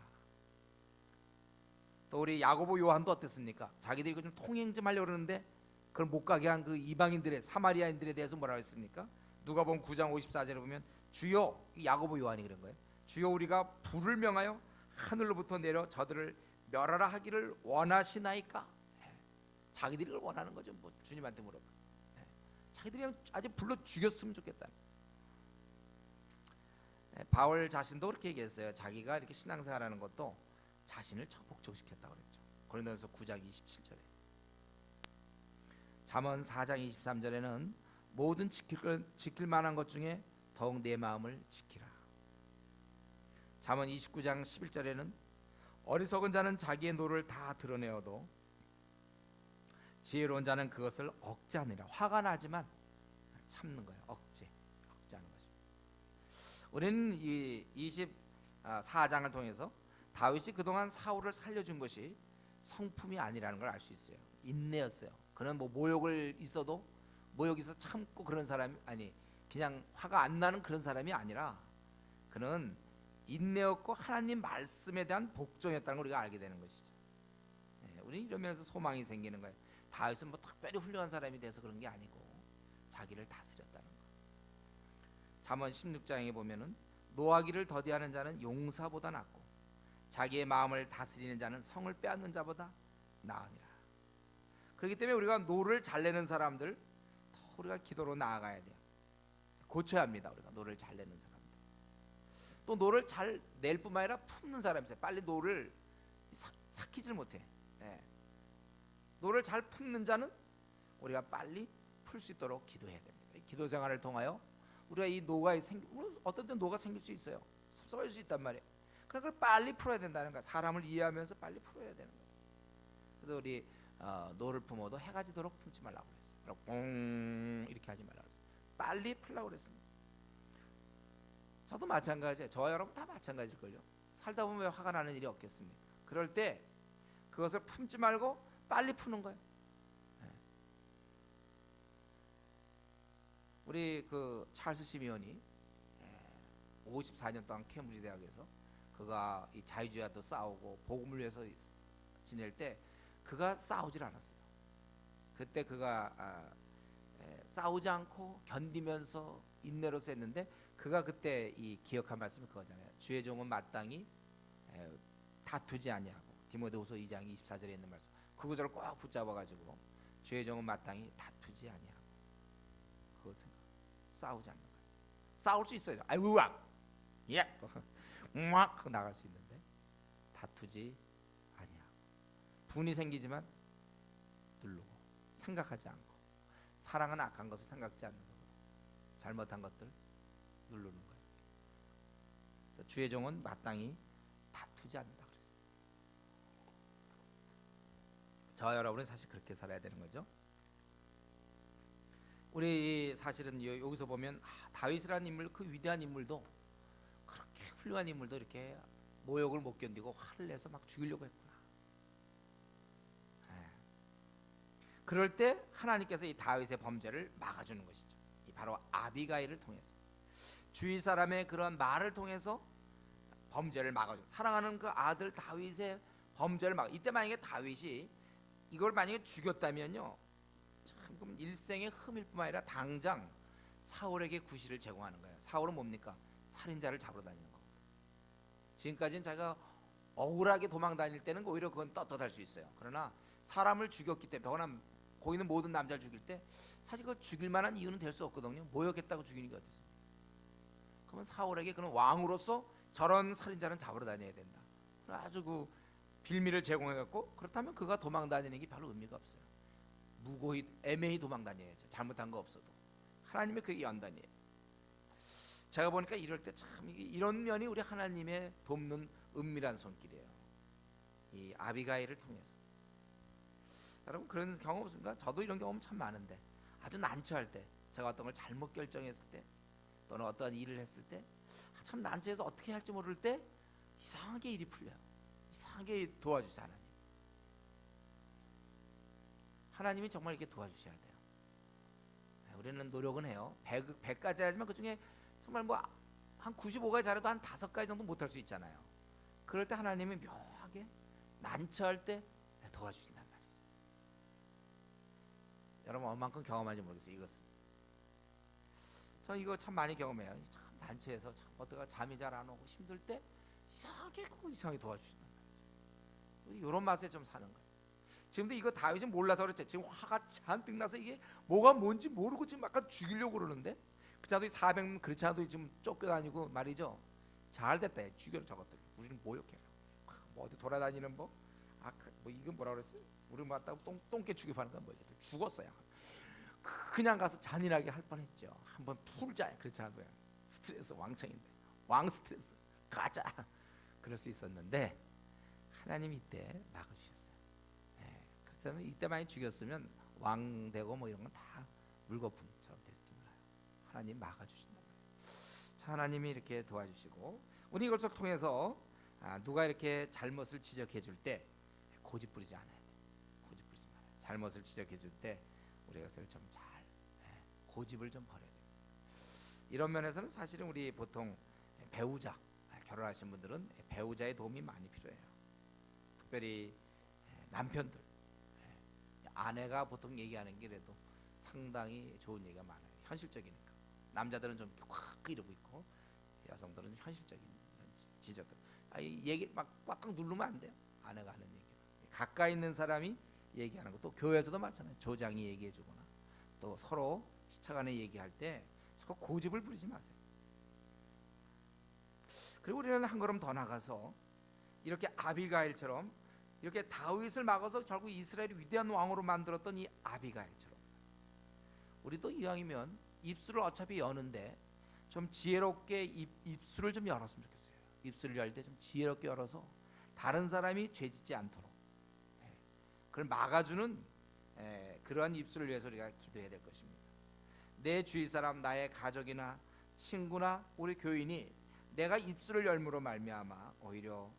또 우리 야고보 요한도 어땠습니까? 자기들이 이거 좀 통행 좀 하려고 그러는데 그걸 못 가게 한 그 이방인들의, 사마리아인들에 대해서 뭐라고 했습니까? 누가복음 9장 54절에 보면 주여, 야고보 요한이 그런 거예요. 주여 우리가 불을 명하여 하늘로부터 내려 저들을 멸하라 하기를 원하시나이까? 자기들이 그걸 원하는 거죠. 뭐 주님한테 물어봐. 자기들이 그냥 아주 불러 죽였으면 좋겠다. 바울 자신도 그렇게 얘기했어요. 자기가 이렇게 신앙생활하는 것도 자신을 복종시켰다고 그랬죠. 고린도전서 9장 27절에. 잠언 4장 23절에는 모든 지킬 만한 것 중에 더욱 내 마음을 지키라. 잠언 29장 11절에는 어리석은 자는 자기의 노를 다 드러내어도 지혜로운 자는 그것을 억제하느니라. 화가 나지만 참는 거예요. 억제하는 것입니다. 우리는 이 24장을 통해서 다윗이 그동안 사울을 살려준 것이 성품이 아니라는 걸 알 수 있어요. 인내였어요. 그는 뭐 모욕을 있어도 모욕에서 참고 그런 사람이 아니, 그냥 화가 안 나는 그런 사람이 아니라 그는 인내였고 하나님 말씀에 대한 복종이었다는 걸 우리가 알게 되는 것이죠. 우리는 이러면서 소망이 생기는 거예요. 다윗은 뭐 특별히 훌륭한 사람이 돼서 그런 게 아니고 자기를 다스렸다는 거. 잠언 16장에 보면은 노하기를 더디하는 자는 용사보다 낫고 자기의 마음을 다스리는 자는 성을 빼앗는 자보다 나으니라. 그렇기 때문에 우리가 노를 잘 내는 사람들 더 우리가 기도로 나아가야 돼요. 고쳐야 합니다. 우리가 노를 잘 내는 사람들. 또 노를 잘 낼 뿐만 아니라 품는 사람이 있어요. 빨리 노를 삭히질 못해. 노를 잘 품는 자는 우리가 빨리 풀 수 있도록 기도해야 됩니다. 기도 생활을 통하여 우리가 이 노가 어떤 때 노가 생길 수 있어요. 섭섭할 수 있단 말이에요. 그걸 빨리 풀어야 된다는 거야. 사람을 이해하면서 빨리 풀어야 되는 거예요. 그래서 우리 노를 품어도 해가 지도록 품지 말라고 그랬어요. 꽁 이렇게 하지 말라고 그랬어요. 빨리 풀라고 그랬습니다. 저도 마찬가지예요. 저와 여러분 다 마찬가지일걸요. 살다 보면 왜 화가 나는 일이 없겠습니까? 그럴 때 그것을 품지 말고 빨리 푸는 거예요. 우리 그 찰스 시미온이 54년 동안 케임브리지 대학에서 그가 이 자유주의와도 싸우고 복음을 위해서 지낼 때 그가 싸우질 않았어요. 그때 그가 싸우지 않고 견디면서 인내로서 했는데 그가 그때 이 기억한 말씀이 그거잖아요. 주의 종은 마땅히 다투지 아니하고. 디모데후서 2장 24절에 있는 말씀. 그 구절을 꼭 붙잡아가지고 주의 종은 마땅히 다투지 아니하고. 그거 생각. 싸우지 않는 거예요. 싸울 수 있어요. 아이고 막 예, 막 나갈 수 있는데 다투지 분이 생기지만 누르고, 생각하지 않고. 사랑은 악한 것을 생각지 않는 거고, 잘못한 것들 누르는 거예요. 그래서 주의 종은 마땅히 다투지 않는다 그랬어요. 저와 여러분은 사실 그렇게 살아야 되는 거죠. 우리 사실은 여기서 보면 다윗이라는 인물, 그 위대한 인물도, 그렇게 훌륭한 인물도 이렇게 모욕을 못 견디고 화를 내서 막 죽이려고 했구나. 그럴 때 하나님께서 이 다윗의 범죄를 막아주는 것이죠. 바로 아비가일을 통해서, 주위 사람의 그런 말을 통해서 범죄를 막아주는, 사랑하는 그 아들 다윗의 범죄를 막. 이때 만약에 다윗이 이걸 만약에 죽였다면요, 참 그럼 일생의 흠일 뿐만 아니라 당장 사울에게 구실을 제공하는 거예요. 사울은 뭡니까? 살인자를 잡으러 다니는 겁니다. 지금까지는 자기가 억울하게 도망 다닐 때는 오히려 그건 떳떳할 수 있어요. 그러나 사람을 죽였기 때문에, 더구나 보이는 모든 남자를 죽일 때 사실 그 죽일 만한 이유는 될 수 없거든요. 모욕했다고 죽이는 게 어디 있습니까? 그러면 사울에게 그는 왕으로서 저런 살인자는 잡으러 다녀야 된다. 아주 그 빌미를 제공해갖고, 그렇다면 그가 도망 다니는 게 별로 의미가 없어요. 무고히 애매히 도망 다녀야죠. 잘못한 거 없어도. 하나님의 그게 연단이에요. 제가 보니까 이럴 때 참 이런 면이 우리 하나님의 돕는 은밀한 손길이에요. 이 아비가일을 통해서. 여러분 그런 경험 없습니까? 저도 이런 경험 참 많은데, 아주 난처할 때, 제가 어떤 걸 잘못 결정했을 때, 또는 어떠한 일을 했을 때, 참 난처해서 어떻게 할지 모를 때 이상하게 일이 풀려요. 이상하게 도와주세요. 하나님이 정말 이렇게 도와주셔야 돼요. 우리는 노력은 해요. 100가지 하지만 그 중에 정말 뭐 한 95가지 잘해도 한 5가지 정도 못할 수 있잖아요. 그럴 때 하나님이 묘하게 난처할 때 도와주신단 말이죠. 여러분 얼만큼 경험하는지 모르겠어요. 이것은 저 이거 참 많이 경험해요. 참 난처해서 참 어떻게 잠이 잘 안 오고 힘들 때 이상하게 도와주신단 말이죠. 이런 맛에 좀 사는 거예요. 지금도 이거 다윗이 몰라서 그렇지, 지금 화가 잔뜩 나서 이게 뭐가 뭔지 모르고 지금 약간 죽이려고 그러는데, 그 자도 400명 그렇지 않아도 지금 쫓겨다니고 말이죠. 잘 됐다, 죽여라 저것들. 우리는 모욕해. 뭐 어디 돌아다니는 뭐 이건 뭐라 그랬어요? 우리 맞다고 똥개 죽여파는 건 뭐지? 죽었어요. 그냥 가서 잔인하게 할 뻔했죠. 한번 풀자. 그렇지 않아도 스트레스 왕창인데, 왕 스트레스 가자. 그럴 수 있었는데 하나님이 이때 막아주셨어요. 그렇다면 이때 많이 죽였으면 왕 되고 뭐 이런 건 다 물거품처럼 됐을지 몰라요. 하나님 막아주신단 말이에요. 자, 하나님이 이렇게 도와주시고, 우리 이것을 통해서 누가 이렇게 잘못을 지적해 줄 때 고집 부리지 않아야 돼. 고집 부리지 말아요. 잘못을 지적해 줄 때 우리가 그것을 좀 잘 고집을 좀 버려야 돼요. 이런 면에서는 사실은 우리 보통 배우자, 결혼하신 분들은 배우자의 도움이 많이 필요해요. 특별히 남편들, 아내가 보통 얘기하는 게 그래도 상당히 좋은 얘기가 많아요. 현실적이니까. 남자들은 좀 확 이러고 있고, 여성들은 현실적인 지적들. 이 얘기 막 꽉꽉 누르면 안 돼요. 아내가 하는 얘기. 가까이 있는 사람이 얘기하는 거. 또 교회에서도 마찬가지. 조장이 얘기해주거나, 또 서로 시차간에 얘기할 때 자꾸 고집을 부리지 마세요. 그리고 우리는 한 걸음 더 나가서 이렇게 아비가일처럼 이렇게 다윗을 막아서 결국 이스라엘이 위대한 왕으로 만들었던 이 아비가일처럼, 우리도 이왕이면 입술을 어차피 여는데 좀 지혜롭게 입술을 좀 열었으면 좋겠어요. 입술을 열 때 좀 지혜롭게 열어서 다른 사람이 죄짓지 않도록 그걸 막아주는 그러한 입술을 위해서 우리가 기도해야 될 것입니다. 내 주위 사람, 나의 가족이나 친구나 우리 교인이 내가 입술을 열므로 말미암아 오히려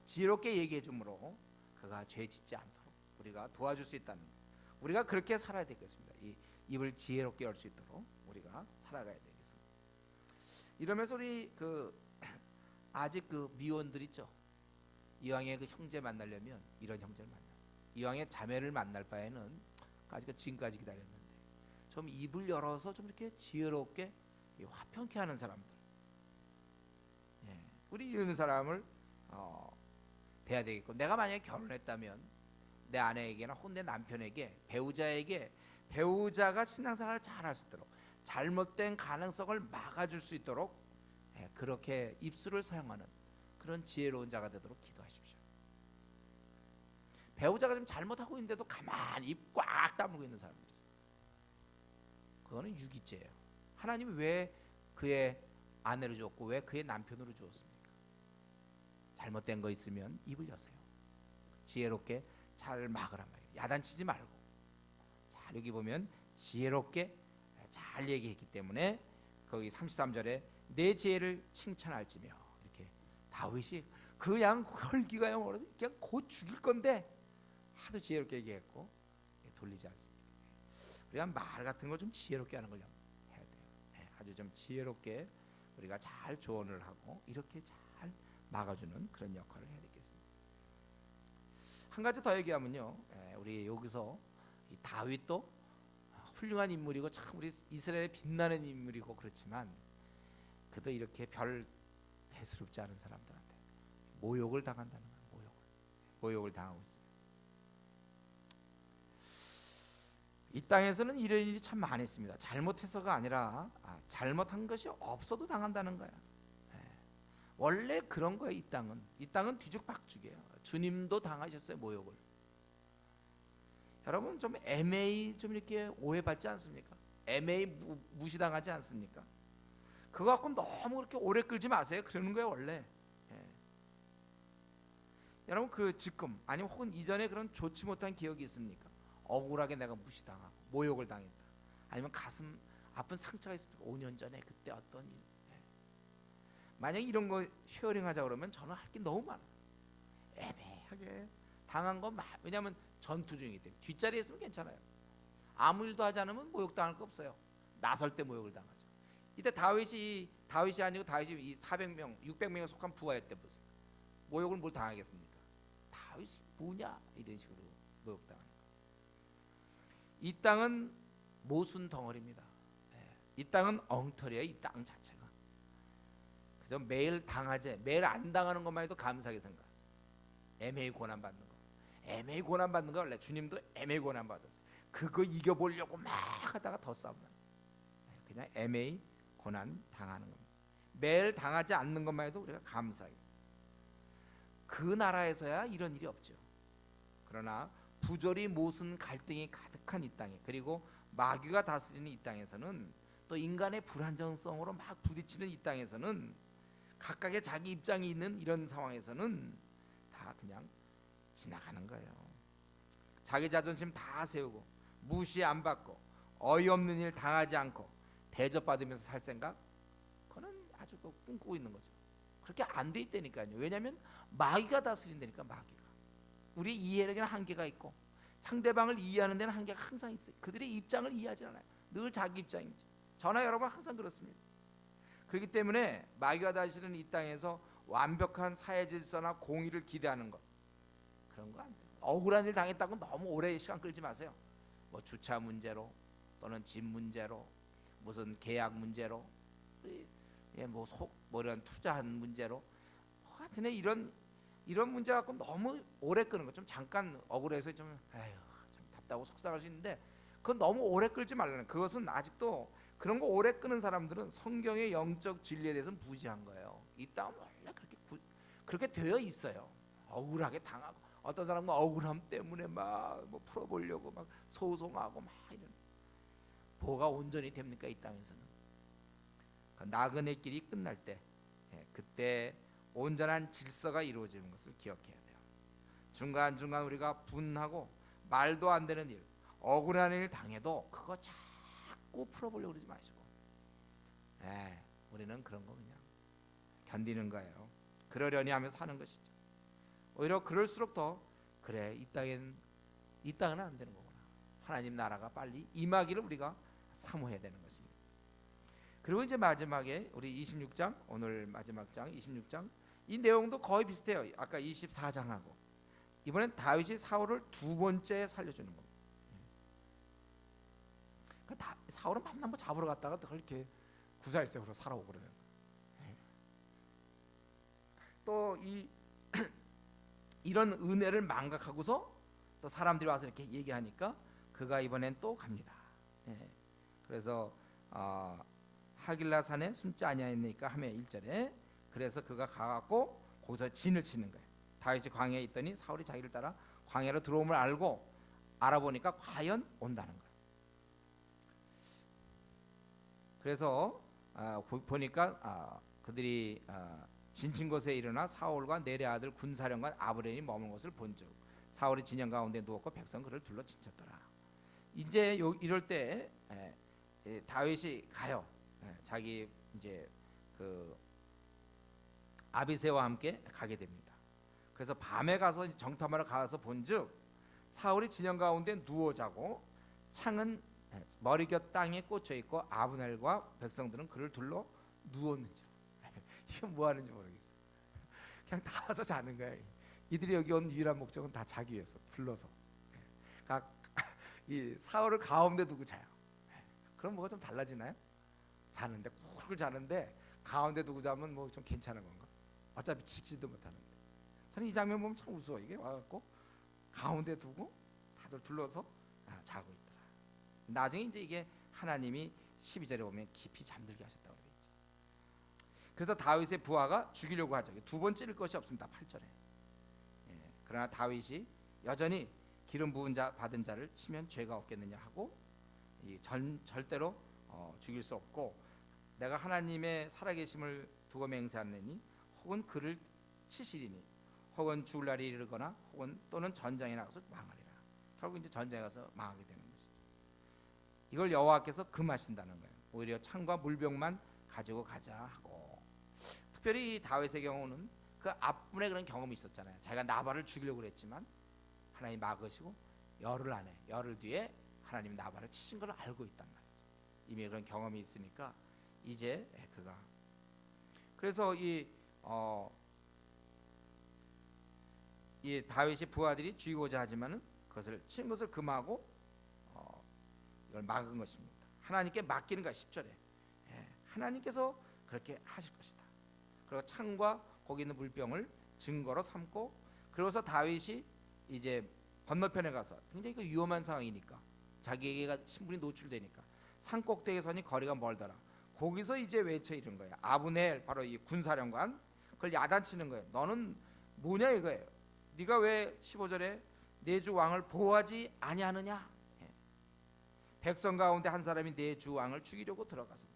지혜롭게 얘기해 주므로 그가 죄짓지 않도록 우리가 도와줄 수 있다는 것. 우리가 그렇게 살아야 되겠습니다. 이 입을 지혜롭게 열 수 있도록 우리가 살아가야 되겠습니다. 이러면서 우리 아직 미혼들 있죠. 이왕의 그 형제 만나려면 이런 형제를 만나세요. 이왕의 자매를 만날 바에는 지금까지 기다렸는데 좀 입을 열어서 좀 이렇게 지혜롭게 화평케 하는 사람들, 우리 이런 사람을 돼야 되겠고, 내가 만약에 결혼했다면 내 아내에게나 혹은 내 남편에게, 배우자에게, 배우자가 신앙생활을 잘 할 수 있도록, 잘못된 가능성을 막아줄 수 있도록 그렇게 입술을 사용하는 그런 지혜로운 자가 되도록 기도하십시오. 배우자가 좀 잘못하고 있는데도 가만히 입 꽉 다물고 있는 사람들이 있어요. 그거는 유기죄예요. 하나님이 왜 그의 아내를 주었고 왜 그의 남편으로 주었습니까? 잘못된 거 있으면 입을 여세요. 지혜롭게 잘 막으란 말이에요. 야단치지 말고. 자, 여기 보면 지혜롭게 잘 얘기했기 때문에 거기 33절에 내 지혜를 칭찬할지며, 이렇게 다윗이 그냥 혈기가 영어로서 그냥 곧 죽일 건데 하도 지혜롭게 얘기했고 돌리지 않습니다. 우리가 말 같은 거 좀 지혜롭게 하는 걸 해야 돼요. 아주 좀 지혜롭게 우리가 잘 조언을 하고 이렇게 잘 막아주는 그런 역할을 해야 되겠습니다. 한 가지 더 얘기하면요, 우리 여기서 이 다윗도 훌륭한 인물이고 참 우리 이스라엘에 빛나는 인물이고 그렇지만 그도 이렇게 별 대수롭지 않은 사람들한테 모욕을 당한다는 거예요. 모욕을 당하고 있습니다. 이 땅에서는 이런 일이 참 많았습니다. 잘못해서가 아니라 잘못한 것이 없어도 당한다는 거야. 원래 그런 거예요. 이 땅은 뒤죽박죽이에요. 주님도 당하셨어요, 모욕을. 여러분 좀 애매히 좀 이렇게 오해받지 않습니까? 애매히 무시당하지 않습니까? 그거 갖고 너무 그렇게 오래 끌지 마세요. 그러는 거예요, 원래. 여러분 그 지금 아니면 혹은 이전에 그런 좋지 못한 기억이 있습니까? 억울하게 내가 무시당하고 모욕을 당했다. 아니면 가슴 아픈 상처가 있습니까? 5년 전에 그때 어떤 일. 만약 이런 거 쉐어링하자 그러면 저는 할 게 너무 많아요. 애매하게 당한 건 왜냐하면 전투 중이기 때문에. 뒷자리에 있으면 괜찮아요. 아무 일도 하지 않으면 모욕당할 거 없어요. 나설 때 모욕을 당하죠. 이때 다윗이 아니고 다윗이 이 400명 600명에 속한 부하였대 보세요. 모욕을 뭘 당하겠습니까? 다윗이 뭐냐 이런 식으로 모욕당하는 거예요. 이 땅은 모순 덩어리입니다. 이 땅은 엉터리예요. 이 땅 자체가. 그래서 매일 당하지, 매일 안 당하는 것만 해도 감사하게 생각하세요. 애매히 고난 받는 거. 애매히 고난 받는 거 원래 주님도 애매히 고난 받았어요. 그거 이겨보려고 막 하다가 더 싸움나. 그냥 애매히 고난 당하는 겁니다. 매일 당하지 않는 것만 해도 우리가 감사하게. 그 나라에서야 이런 일이 없죠. 그러나 부조리 모순 갈등이 가득한 이 땅에, 그리고 마귀가 다스리는 이 땅에서는, 또 인간의 불안정성으로 막 부딪히는 이 땅에서는, 각각의 자기 입장이 있는 이런 상황에서는 다 그냥 지나가는 거예요. 자기 자존심 다 세우고 무시 안 받고 어이없는 일 당하지 않고 대접받으면서 살 생각, 그거는 아주 꿈꾸고 있는 거죠. 그렇게 안 돼 있다니까요. 왜냐하면 마귀가 다스린다니까. 마귀가 우리 이해력에는 한계가 있고 상대방을 이해하는 데는 한계가 항상 있어요. 그들의 입장을 이해하지 않아요. 늘 자기 입장이지. 저나 여러분 항상 그렇습니다. 그렇기 때문에 마귀가 다스리는 이 땅에서 완벽한 사회 질서나 공의를 기대하는 것, 그런 거 안 돼요. 억울한 일 당했다고 너무 오래 시간 끌지 마세요. 뭐 주차 문제로 또는 집 문제로 무슨 계약 문제로 뭐 이런 투자한 문제로 하여튼 이런 문제 갖고 너무 오래 끄는 거, 좀 잠깐 억울해서 좀 참 답답하고 속상할 수 있는데 그건 너무 오래 끌지 말라는. 그것은 아직도 그런 거 오래 끄는 사람들은 성경의 영적 진리에 대해서는 무지한 거예요. 이 땅은 원래 그렇게 되어 있어요. 억울하게 당하고 어떤 사람은 억울함 때문에 막 뭐 풀어보려고 막 소송하고 막 이런. 뭐가 온전히 됩니까 이 땅에서는? 그 나그네 길이 끝날 때, 그때 온전한 질서가 이루어지는 것을 기억해야 돼요. 중간중간 우리가 분하고 말도 안 되는 일, 억울한 일 당해도 그거 자꾸 풀어보려고 그러지 마시고, 우리는 그런 거 그냥 견디는 거예요. 그러려니 하면서 사는 것이죠. 오히려 그럴수록 더 그래, 이 땅은 안 되는 거구나. 하나님 나라가 빨리 임하기를 우리가 사모해야 되는 것입니다. 그리고 이제 마지막에 우리 26장, 오늘 마지막 장 26장, 이 내용도 거의 비슷해요. 아까 24장하고. 이번엔 다윗이 사울을 두 번째 살려주는 겁니다. 그러니까 사울은 만나 뭐 잡으러 갔다가 그렇게 구사일색으로 살아오고 그러는 거예요. 또 이런 은혜를 망각하고서 또 사람들이 와서 이렇게 얘기하니까 그가 이번엔 또 갑니다. 그래서 하길라 산에 숨지 아니하였나이까 하며 1절에, 그래서 그가 가갖고 거기서 진을 치는 거예요. 다윗이 광야에 있더니 사울이 자기를 따라 광야로 들어옴을 알고 알아보니까 과연 온다는 거예요. 그래서 보니까 그들이 진친 곳에 일어나 사울과 내레 아들 군사령관 아브넬이 머문 것을 본즉 사울이 진영 가운데 누웠고 백성 그를 둘러 진쳤더라. 이제 이럴 때 다윗이 가요. 자기 이제 그 아비새와 함께 가게 됩니다. 그래서 밤에 가서 정탐하러 가서 본즉 사울이 진영 가운데 누워 자고 창은 머리곁 땅에 꽂혀 있고 아브넬과 백성들은 그를 둘러 누웠는지. 이게 뭐 하는지 모르겠어. 그냥 다 와서 자는 거야. 이들이 여기 온 유일한 목적은 다 자기 위해서 불러서. 이 사울을 가운데 두고 자요. 그럼 뭐가 좀 달라지나요? 자는데 쿨 자는데 가운데 두고 자면 뭐 좀 괜찮은 건가? 어차피 지지도 못하는데. 저는 이 장면 보면 참 무서워. 이게 와갖고 가운데 두고 다들 둘러서 자고 있더라. 나중에 이제 이게 하나님이 12절에 보면 깊이 잠들게 하셨다고 되어 있죠. 그래서 다윗의 부하가 죽이려고 하죠. 두 번 찌를 것이 없습니다. 8절에. 그러나 다윗이 여전히 기름 부은 자 받은 자를 치면 죄가 없겠느냐 하고 절대로 죽일 수 없고 내가 하나님의 살아계심을 두고 맹세하느니 혹은 그를 치시리니 혹은 죽을 날이 이르거나 혹은 또는 전장에 나가서 망하리라. 결국 이제 전장에 가서 망하게 되는 것이죠. 이걸 여호와께서 금하신다는 거예요. 오히려 창과 물병만 가지고 가자 하고. 특별히 다윗의 경우는 그 앞분에 그런 경험이 있었잖아요. 자기가 나발을 죽이려고 그랬지만 하나님 막으시고 열흘 뒤에 하나님 나발을 치신 걸 알고 있단 말이죠. 이미 그런 경험이 있으니까 이제 그가 그래서 이 다윗의 부하들이 죽이고자 하지만은 그것을 친 것을 금하고 이걸 막은 것입니다. 하나님께 맡기는 거야. 10절에 하나님께서 그렇게 하실 것이다. 그리고 창과 거기 있는 물병을 증거로 삼고 그러고서 다윗이 이제 건너편에 가서 굉장히 위험한 상황이니까 자기에게 신분이 노출되니까 산 꼭대기에 서니 거리가 멀더라. 거기서 이제 외쳐 이른 거예요. 아브넬 바로 이 군사령관 그걸 야단치는 거예요. 너는 뭐냐 이거예요. 네가 왜 15절에 내 주 왕을 보호하지 아니하느냐. 백성 가운데 한 사람이 내 주 왕을 죽이려고 들어갔습니다.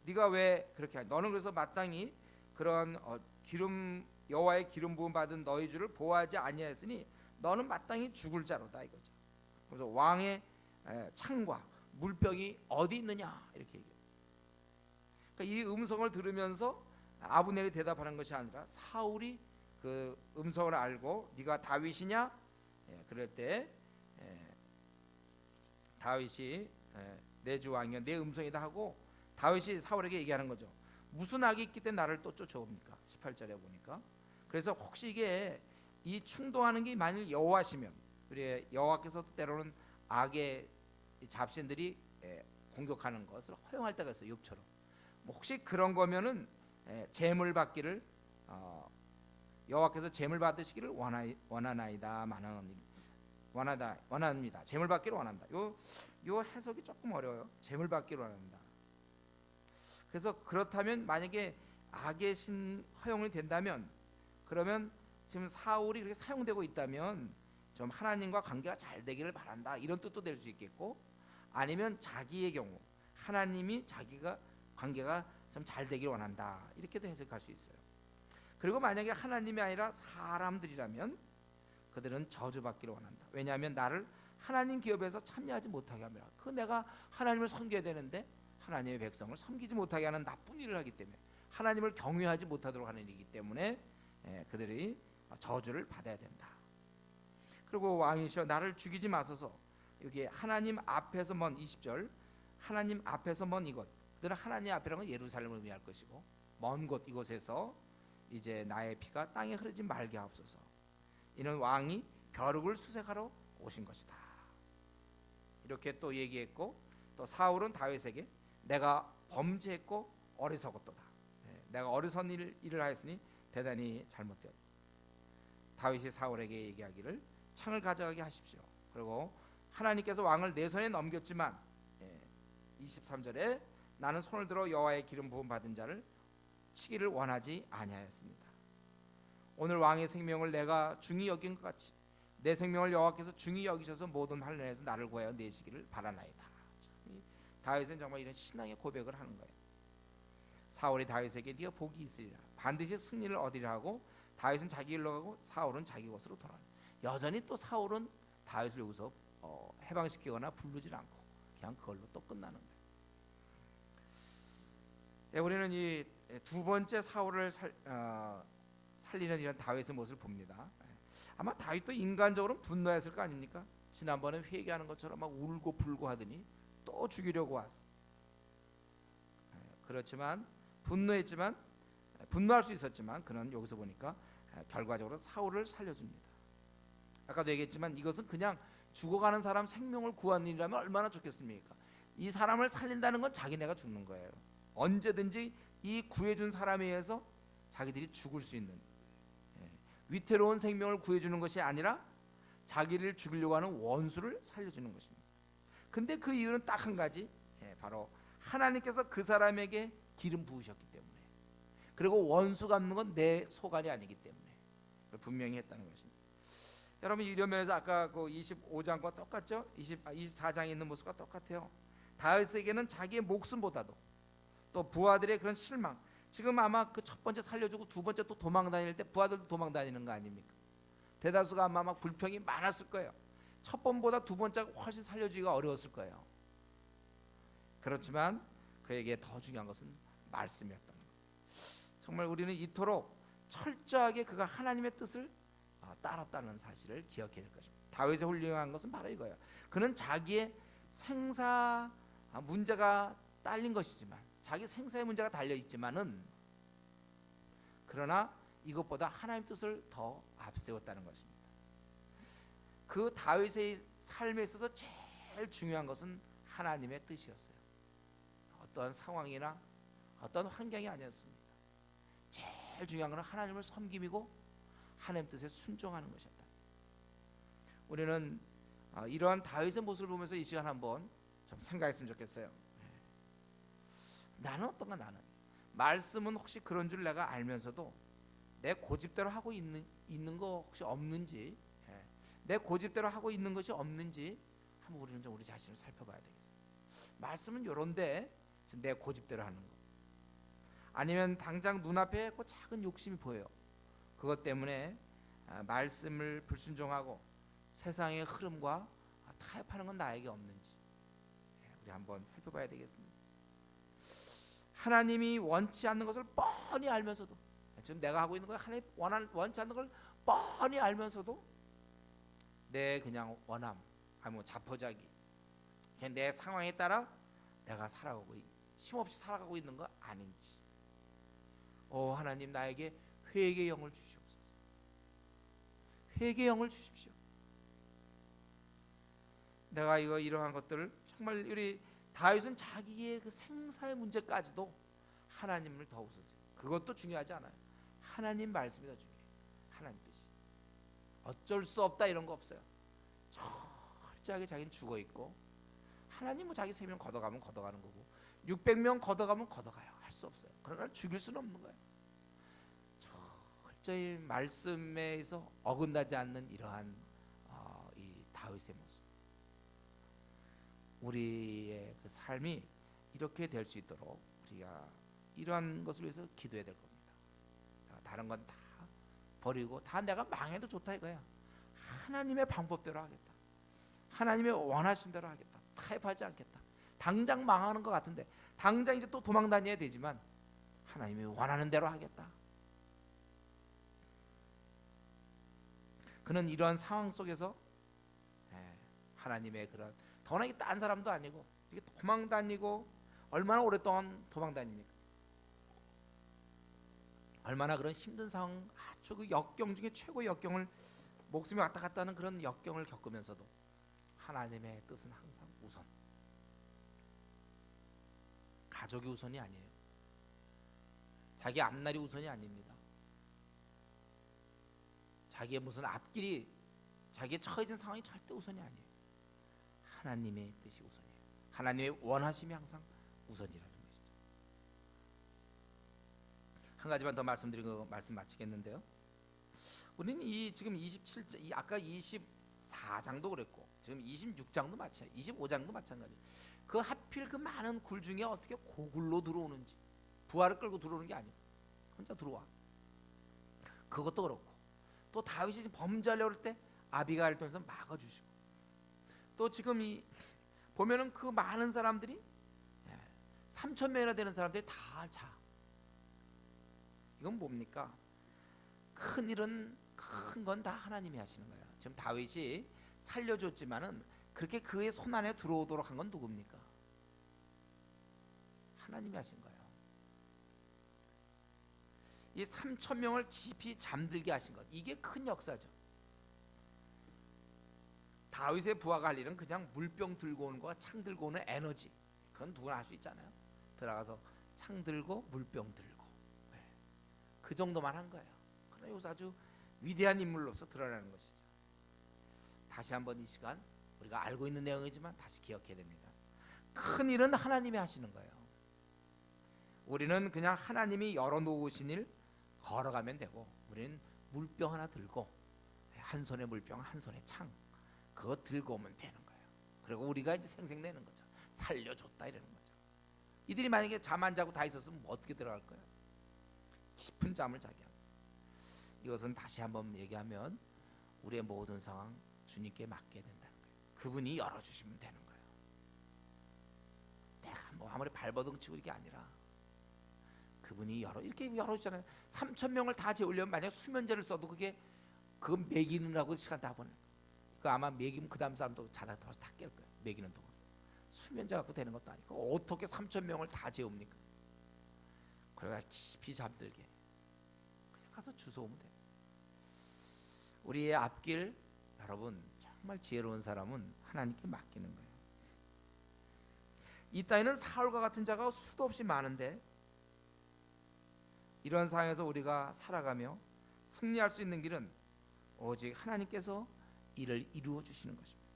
네가 왜 그렇게 하냐. 너는 그래서 마땅히 그런 여호와의 기름 부음 받은 너희 주를 보호하지 아니하였으니 너는 마땅히 죽을 자로다 이거죠. 그래서 왕의 창과 물병이 어디 있느냐 이렇게 얘기해요. 그러니까 이 음성을 들으면서 아브넬이 대답하는 것이 아니라 사울이 그 음성을 알고 네가 다윗이냐? 그럴 때 다윗이 내 주 왕이여 내 음성이다 하고 다윗이 사울에게 얘기하는 거죠. 무슨 악이 있기 때문에 나를 또 쫓아옵니까? 18절에 보니까. 그래서 혹시 이게 이 충동하는 게 만일 여호와시면 우리 여호와께서도 때로는 악의 잡신들이 공격하는 것을 허용할 때가 있어요. 욥처럼. 뭐 혹시 그런 거면은 재물 받기를 여호와께서 재물 받으시기를 원하나이다 원합니다. 재물 받기를 원한다. 요 해석이 조금 어려워요. 재물 받기를 원한다. 그래서 그렇다면 만약에 악의 신 허용이 된다면 그러면 지금 사울이 이렇게 사용되고 있다면 좀 하나님과 관계가 잘 되기를 바란다 이런 뜻도 될 수 있겠고 아니면 자기의 경우 하나님이 자기가 관계가 좀 잘 되기를 원한다 이렇게도 해석할 수 있어요. 그리고 만약에 하나님이 아니라 사람들이라면 그들은 저주받기를 원한다. 왜냐하면 나를 하나님 기업에서 참여하지 못하게 합니다. 내가 하나님을 섬겨야 되는데 하나님의 백성을 섬기지 못하게 하는 나쁜 일을 하기 때문에 하나님을 경외하지 못하도록 하는 일이기 때문에 그들이 저주를 받아야 된다. 그리고 왕이시여 나를 죽이지 마소서. 여기 하나님 앞에서 먼 20절 하나님 앞에서 먼 이곳 그들은 하나님 앞이라는 건 예루살렘을 의미할 것이고 먼 곳 이곳에서 이제 나의 피가 땅에 흐르지 말게 하옵소서. 이는 왕이 벼룩을 수색하러 오신 것이다. 이렇게 또 얘기했고 또 사울은 다윗에게 내가 범죄했고 어리석었도다. 내가 어리석은 일을 하였으니 대단히 잘못되었다. 다윗이 사울에게 얘기하기를 창을 가져가게 하십시오. 그리고 하나님께서 왕을 내 손에 넘겼지만 23절에 나는 손을 들어 여호와의 기름 부음 받은 자를 치기를 원하지 아니하였습니다. 오늘 왕의 생명을 내가 중히 여긴 것 같이 내 생명을 여호와께서 중히 여기셔서 모든 환난에서 나를 구하여 내시기를 바라나이다. 다윗은 정말 이런 신앙의 고백을 하는 거예요. 사울이 다윗에게 네가 복이 있으리라, 반드시 승리를 얻으리라 하고 다윗은 자기 길로 가고 사울은 자기 곳으로 돌아간다. 여전히 또 사울은 다윗을 여기서 해방시키거나 부르질 않고 그냥 그걸로 또 끝나는 거예요. 우리는 이 두 번째 사울을 살리는 이런 다윗의 모습을 봅니다. 아마 다윗도 인간적으로 분노했을 거 아닙니까? 지난번에 회개하는 것처럼 막 울고 불고 하더니 또 죽이려고 왔어. 그렇지만 분노할 수 있었지만 그는 여기서 보니까 결과적으로 사울을 살려줍니다. 아까도 얘기했지만 이것은 그냥 죽어가는 사람 생명을 구한 일이라면 얼마나 좋겠습니까? 이 사람을 살린다는 건 자기네가 죽는 거예요. 언제든지 이 구해준 사람에 의해서 자기들이 죽을 수 있는, 위태로운 생명을 구해주는 것이 아니라 자기를 죽이려고 하는 원수를 살려주는 것입니다. 근데 그 이유는 딱 한 가지, 바로 하나님께서 그 사람에게 기름 부으셨기 때문에, 그리고 원수 갚는 건 내 소관이 아니기 때문에 분명히 했다는 것입니다. 여러분, 이런 면에서 아까 그 25장과 똑같죠? 24장에 있는 모습과 똑같아요. 다윗에게는 자기의 목숨보다도 또 부하들의 그런 실망, 지금 아마 그 첫 번째 살려주고 두 번째 또 도망 다닐 때 부하들도 도망 다니는 거 아닙니까? 대다수가 아마 막 불평이 많았을 거예요. 첫 번보다 두 번째가 훨씬 살려주기가 어려웠을 거예요. 그렇지만 그에게 더 중요한 것은 말씀이었던 거예요. 정말 우리는 이토록 철저하게 그가 하나님의 뜻을 따랐다는 사실을 기억해야 될 것입니다. 다윗의 훌륭한 것은 바로 이거예요. 그는 자기의 생사 문제가 딸린 것이지만, 자기 생사의 문제가 달려 있지만은, 그러나 이것보다 하나님의 뜻을 더 앞세웠다는 것입니다. 그 다윗의 삶에 있어서 제일 중요한 것은 하나님의 뜻이었어요. 어떤 상황이나 어떤 환경이 아니었습니다. 제일 중요한 것은 하나님을 섬김이고 하나님 뜻에 순종하는 것이었다. 우리는 이러한 다윗의 모습을 보면서 이 시간 한번 좀 생각했으면 좋겠어요. 나는 어떤가? 나는 말씀은 혹시 그런 줄 내가 알면서도 내 고집대로 하고 있는 거 혹시 없는지, 내 고집대로 하고 있는 것이 없는지 한번 우리는 좀 우리 자신을 살펴봐야 되겠어요. 말씀은 요런데 지금 내 고집대로 하는 거, 아니면 당장 눈앞에 그 작은 욕심이 보여요. 그것 때문에 말씀을 불순종하고 세상의 흐름과 타협하는 건 나에게 없는지 우리 한번 살펴봐야 되겠습니다. 하나님이 원치 않는 것을 뻔히 알면서도, 지금 내가 하고 있는 거 하나님 원치 않는 걸 뻔히 알면서도 내 그냥 원함, 아니면 자포자기, 그냥 내 상황에 따라 내가 살아가고 힘없이 살아가고 있는 거 아닌지, 하나님 나에게 회개의 영을 주시옵소서. 회개의 영을 주십시오. 내가 이러한 것들을 정말 우리 다윗은 자기의 그 생사의 문제까지도 하나님을 더 우선시, 그것도 중요하지 않아요. 하나님 말씀이 더 중요해요. 하나님 뜻이. 어쩔 수 없다 이런 거 없어요. 철저하게 자기는 죽어 있고, 하나님 뭐 자기 생명 걷어가면 걷어가는 거고, 600명 걷어가면 걷어가요. 할 수 없어요. 그러나 죽일 수는 없는 거예요. 철저히 말씀에서 어긋나지 않는 이러한 이 다윗의 모습, 우리의 그 삶이 이렇게 될 수 있도록 우리가 이러한 것을 위해서 기도해야 될 겁니다. 다른 건 다 버리고, 다 내가 망해도 좋다 이거야. 하나님의 방법대로 하겠다. 하나님의 원하신 대로 하겠다. 타협하지 않겠다. 당장 망하는 것 같은데, 당장 이제 또 도망 다녀야 되지만 하나님이 원하는 대로 하겠다. 그는 이러한 상황 속에서 하나님의 그런, 더나 이게 딴 사람도 아니고 이게 도망 다니고, 얼마나 오랫동안 도망 다닙니까? 얼마나 그런 힘든 상황, 아주 그 역경 중에 최고의 역경을, 목숨이 왔다 갔다 하는 그런 역경을 겪으면서도 하나님의 뜻은 항상 우선. 가족이 우선이 아니에요. 자기 앞날이 우선이 아닙니다. 자기의 무슨 앞길이, 자기의 처해진 상황이 절대 우선이 아니에요. 하나님의 뜻이 우선이에요. 하나님의 원하심이 항상 우선이라는 것이죠. 한 가지만 더 말씀드리고 말씀 마치겠는데요. 우리는 이 지금 27장, 이 아까 24장도 그랬고 지금 26장도 마찬가지, 25장도 마찬가지. 그 하필 그 많은 굴 중에 어떻게 고굴로 들어오는지, 부하를 끌고 들어오는 게 아니고 혼자 들어와. 그것도 그렇고 또 다윗이 범죄하려고 할 때 아비가일을 통해서 막아주시고, 또 지금 이 보면은 그 많은 사람들이 3천 명이나 되는 사람들이 다 자. 이건 뭡니까? 큰 일은 큰 건 다 하나님이 하시는 거야. 지금 다윗이 살려줬지만은 그렇게 그의 손 안에 들어오도록 한 건 누굽니까? 하나님이 하신 거예요. 이 3천 명을 깊이 잠들게 하신 것, 이게 큰 역사죠. 다윗의 부하가 할 일은 그냥 물병 들고 오는 거와 창 들고 오는 에너지, 그건 누구나 할 수 있잖아요. 들어가서 창 들고 물병 들고, 그 정도만 한 거예요. 그러나 여기서 아주 위대한 인물로서 드러나는 것이죠. 다시 한번 이 시간 우리가 알고 있는 내용이지만 다시 기억해야 됩니다. 큰 일은 하나님이 하시는 거예요. 우리는 그냥 하나님이 열어놓으신 일 걸어가면 되고, 우리는 물병 하나 들고, 한 손에 물병 한 손에 창, 그거 들고 오면 되는 거예요. 그리고 우리가 이제 생색내는 거죠. 살려줬다 이러는 거죠. 이들이 만약에 잠 안 자고 다 있었으면 어떻게 들어갈 거예요? 깊은 잠을 자게 합니다. 이것은 다시 한번 얘기하면 우리의 모든 상황 주님께 맡겨야 된다는 거예요. 그분이 열어주시면 되는 거예요. 내가 뭐 아무리 발버둥 치고 이게 아니라 그분이 이렇게 열어주잖아요. 3천 명을 다 재우려면 만약 수면제를 써도 그거 먹이느라고 시간 다 보내. 그 아마 먹이면 그 다음 사람도 자다 들어서 다 깰 거예요. 먹이는 동안 수면제 갖고 되는 것도 아니고 어떻게 3천 명을 다 재웁니까? 그래가 깊이 잠들게 그냥 가서 주워오면 돼. 우리의 앞길, 여러분 정말 지혜로운 사람은 하나님께 맡기는 거예요. 이 땅에는 사울과 같은 자가 수도 없이 많은데, 이런 상황에서 우리가 살아가며 승리할 수 있는 길은 오직 하나님께서 이를 이루어 주시는 것입니다.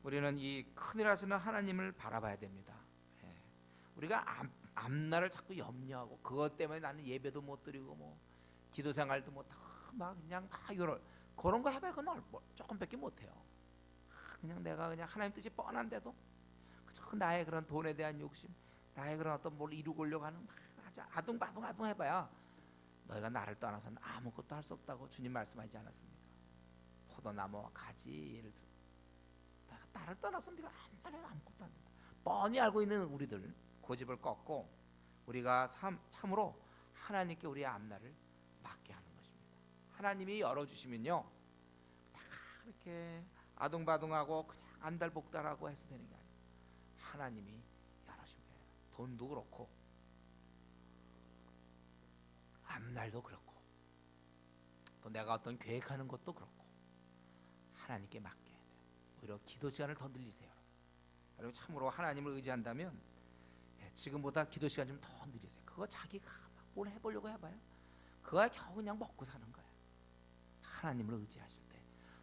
우리는 이 큰일 하시는 하나님을 바라봐야 됩니다. 우리가 앞날을 자꾸 염려하고 그것 때문에 나는 예배도 못 드리고 뭐 기도 생활도 못 하고 막 그냥 그런 거 해봐야 그건 조금밖에 못 해요. 그냥 내가 그냥 하나님 뜻이 뻔한데도 그저 나의 그런 돈에 대한 욕심, 나의 그런 어떤 뭘 이루려고 하는 아주 아둥바둥 해봐야 너희가 나를 떠나서는 아무것도 할 수 없다고 주님 말씀하지 않았습니까? 포도나무와 가지, 예를 들어 나를 떠나서는 네가 아무것도 안 된다. 뻔히 알고 있는 우리들 고집을 꺾고 우리가 참으로 하나님께 우리의 앞날을 맡게 하는 것입니다. 하나님이 열어주시면요 다 그렇게 아둥바둥하고 그냥 안달복달하고 해서 되는 게 아니에요. 하나님이 열어주면 돼요. 돈도 그렇고 앞날도 그렇고 또 내가 어떤 계획하는 것도 그렇고 하나님께 맡겨야 돼요. 오히려 기도 시간을 더 늘리세요. 여러분 참으로 하나님을 의지한다면 지금보다 기도 시간 좀 더 늘리세요. 그거 자기가 뭘 해보려고 해봐요. 그거야 겨우 그냥 먹고 사는 거예요. 하나님을 의지하실 때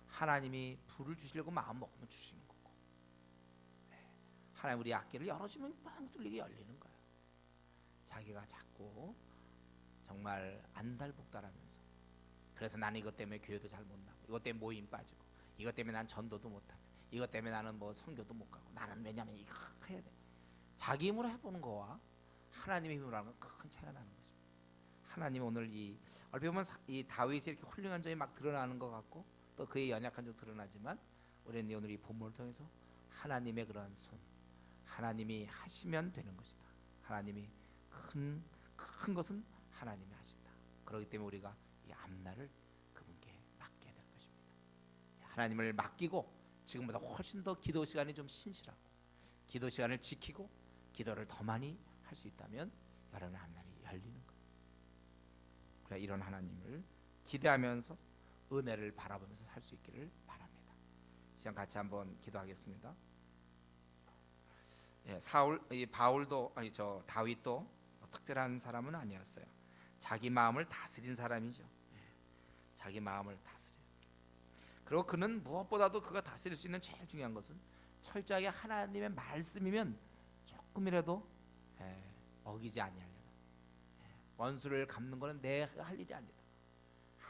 하나님이 불을 주시려고 마음 먹으면 주시는 거고, 하나님 우리 앞길을 열어주면 뻥 뚫리게 열리는 거예요. 자기가 자꾸 정말 안달복달하면서, 그래서 나는 이것 때문에 교회도 잘 못 나고, 이것 때문에 모임 빠지고, 이것 때문에 난 전도도 못하고, 이것 때문에 나는 뭐 선교도 못 가고, 나는 왜냐면 이거 해야 돼. 자기 힘으로 해보는 거와 하나님의 힘으로 하는 건 큰 차이가 나는 것입니다. 하나님 오늘 얼핏 보면 이 다윗이 이렇게 훌륭한 점이 막 드러나는 것 같고 또 그의 연약한 점 드러나지만, 우리는 오늘 이 본문을 통해서 하나님의 그러한 손, 하나님이 하시면 되는 것이다. 하나님이 큰 것은 하나님이 하신다. 그렇기 때문에 우리가 이 앞날을 그분께 맡겨야 될 것입니다. 하나님을 맡기고 지금보다 훨씬 더 기도 시간이 좀 신실하고 기도 시간을 지키고 기도를 더 많이 할 수 있다면 여러분의 앞날이 열리는 거예요. 그래 이런 하나님을 기대하면서 은혜를 바라보면서 살 수 있기를 바랍니다. 시간 같이 한번 기도하겠습니다. 다윗도 특별한 사람은 아니었어요. 자기 마음을 다스린 사람이죠. 자기 마음을 다스려. 그리고 그는 무엇보다도 그가 다스릴 수 있는 제일 중요한 것은 철저하게 하나님의 말씀이면 조금이라도 어기지 아니하려는, 원수를 갚는 것은 내가 할 일이 아니다.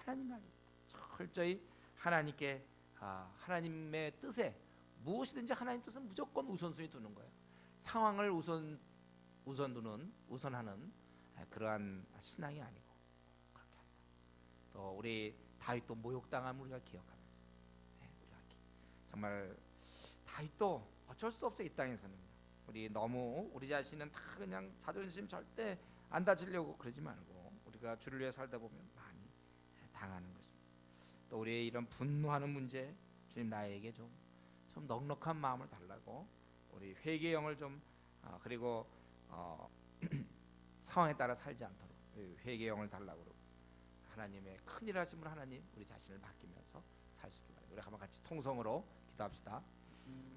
하나님 아니 철저히 하나님께 하나님의 뜻에 무엇이든지 하나님 뜻은 무조건 우선순위 두는 거예요. 상황을 우선하는 그러한 신앙이 아니고 그렇게 한다. 또 우리 다윗도 모욕당함을 우리가 기억하면서 우리가 정말 다윗도 어쩔 수 없어 이 땅에서는 우리 너무 우리 자신은 다 그냥 자존심 절대 안 다치려고 그러지 말고 우리가 주를 위해 살다 보면 많이 당하는 것입니다. 또 우리의 이런 분노하는 문제 주님 나에게 좀 넉넉한 마음을 달라고 우리 회개의 영을 좀 그리고 상황에 따라 살지 않도록 회개의 영을 달라고 그러고 하나님의 큰일 하심을 하나님 우리 자신을 맡기면서 살 수 있게 바랍니다. 우리 한번 같이 통성으로 기도합시다.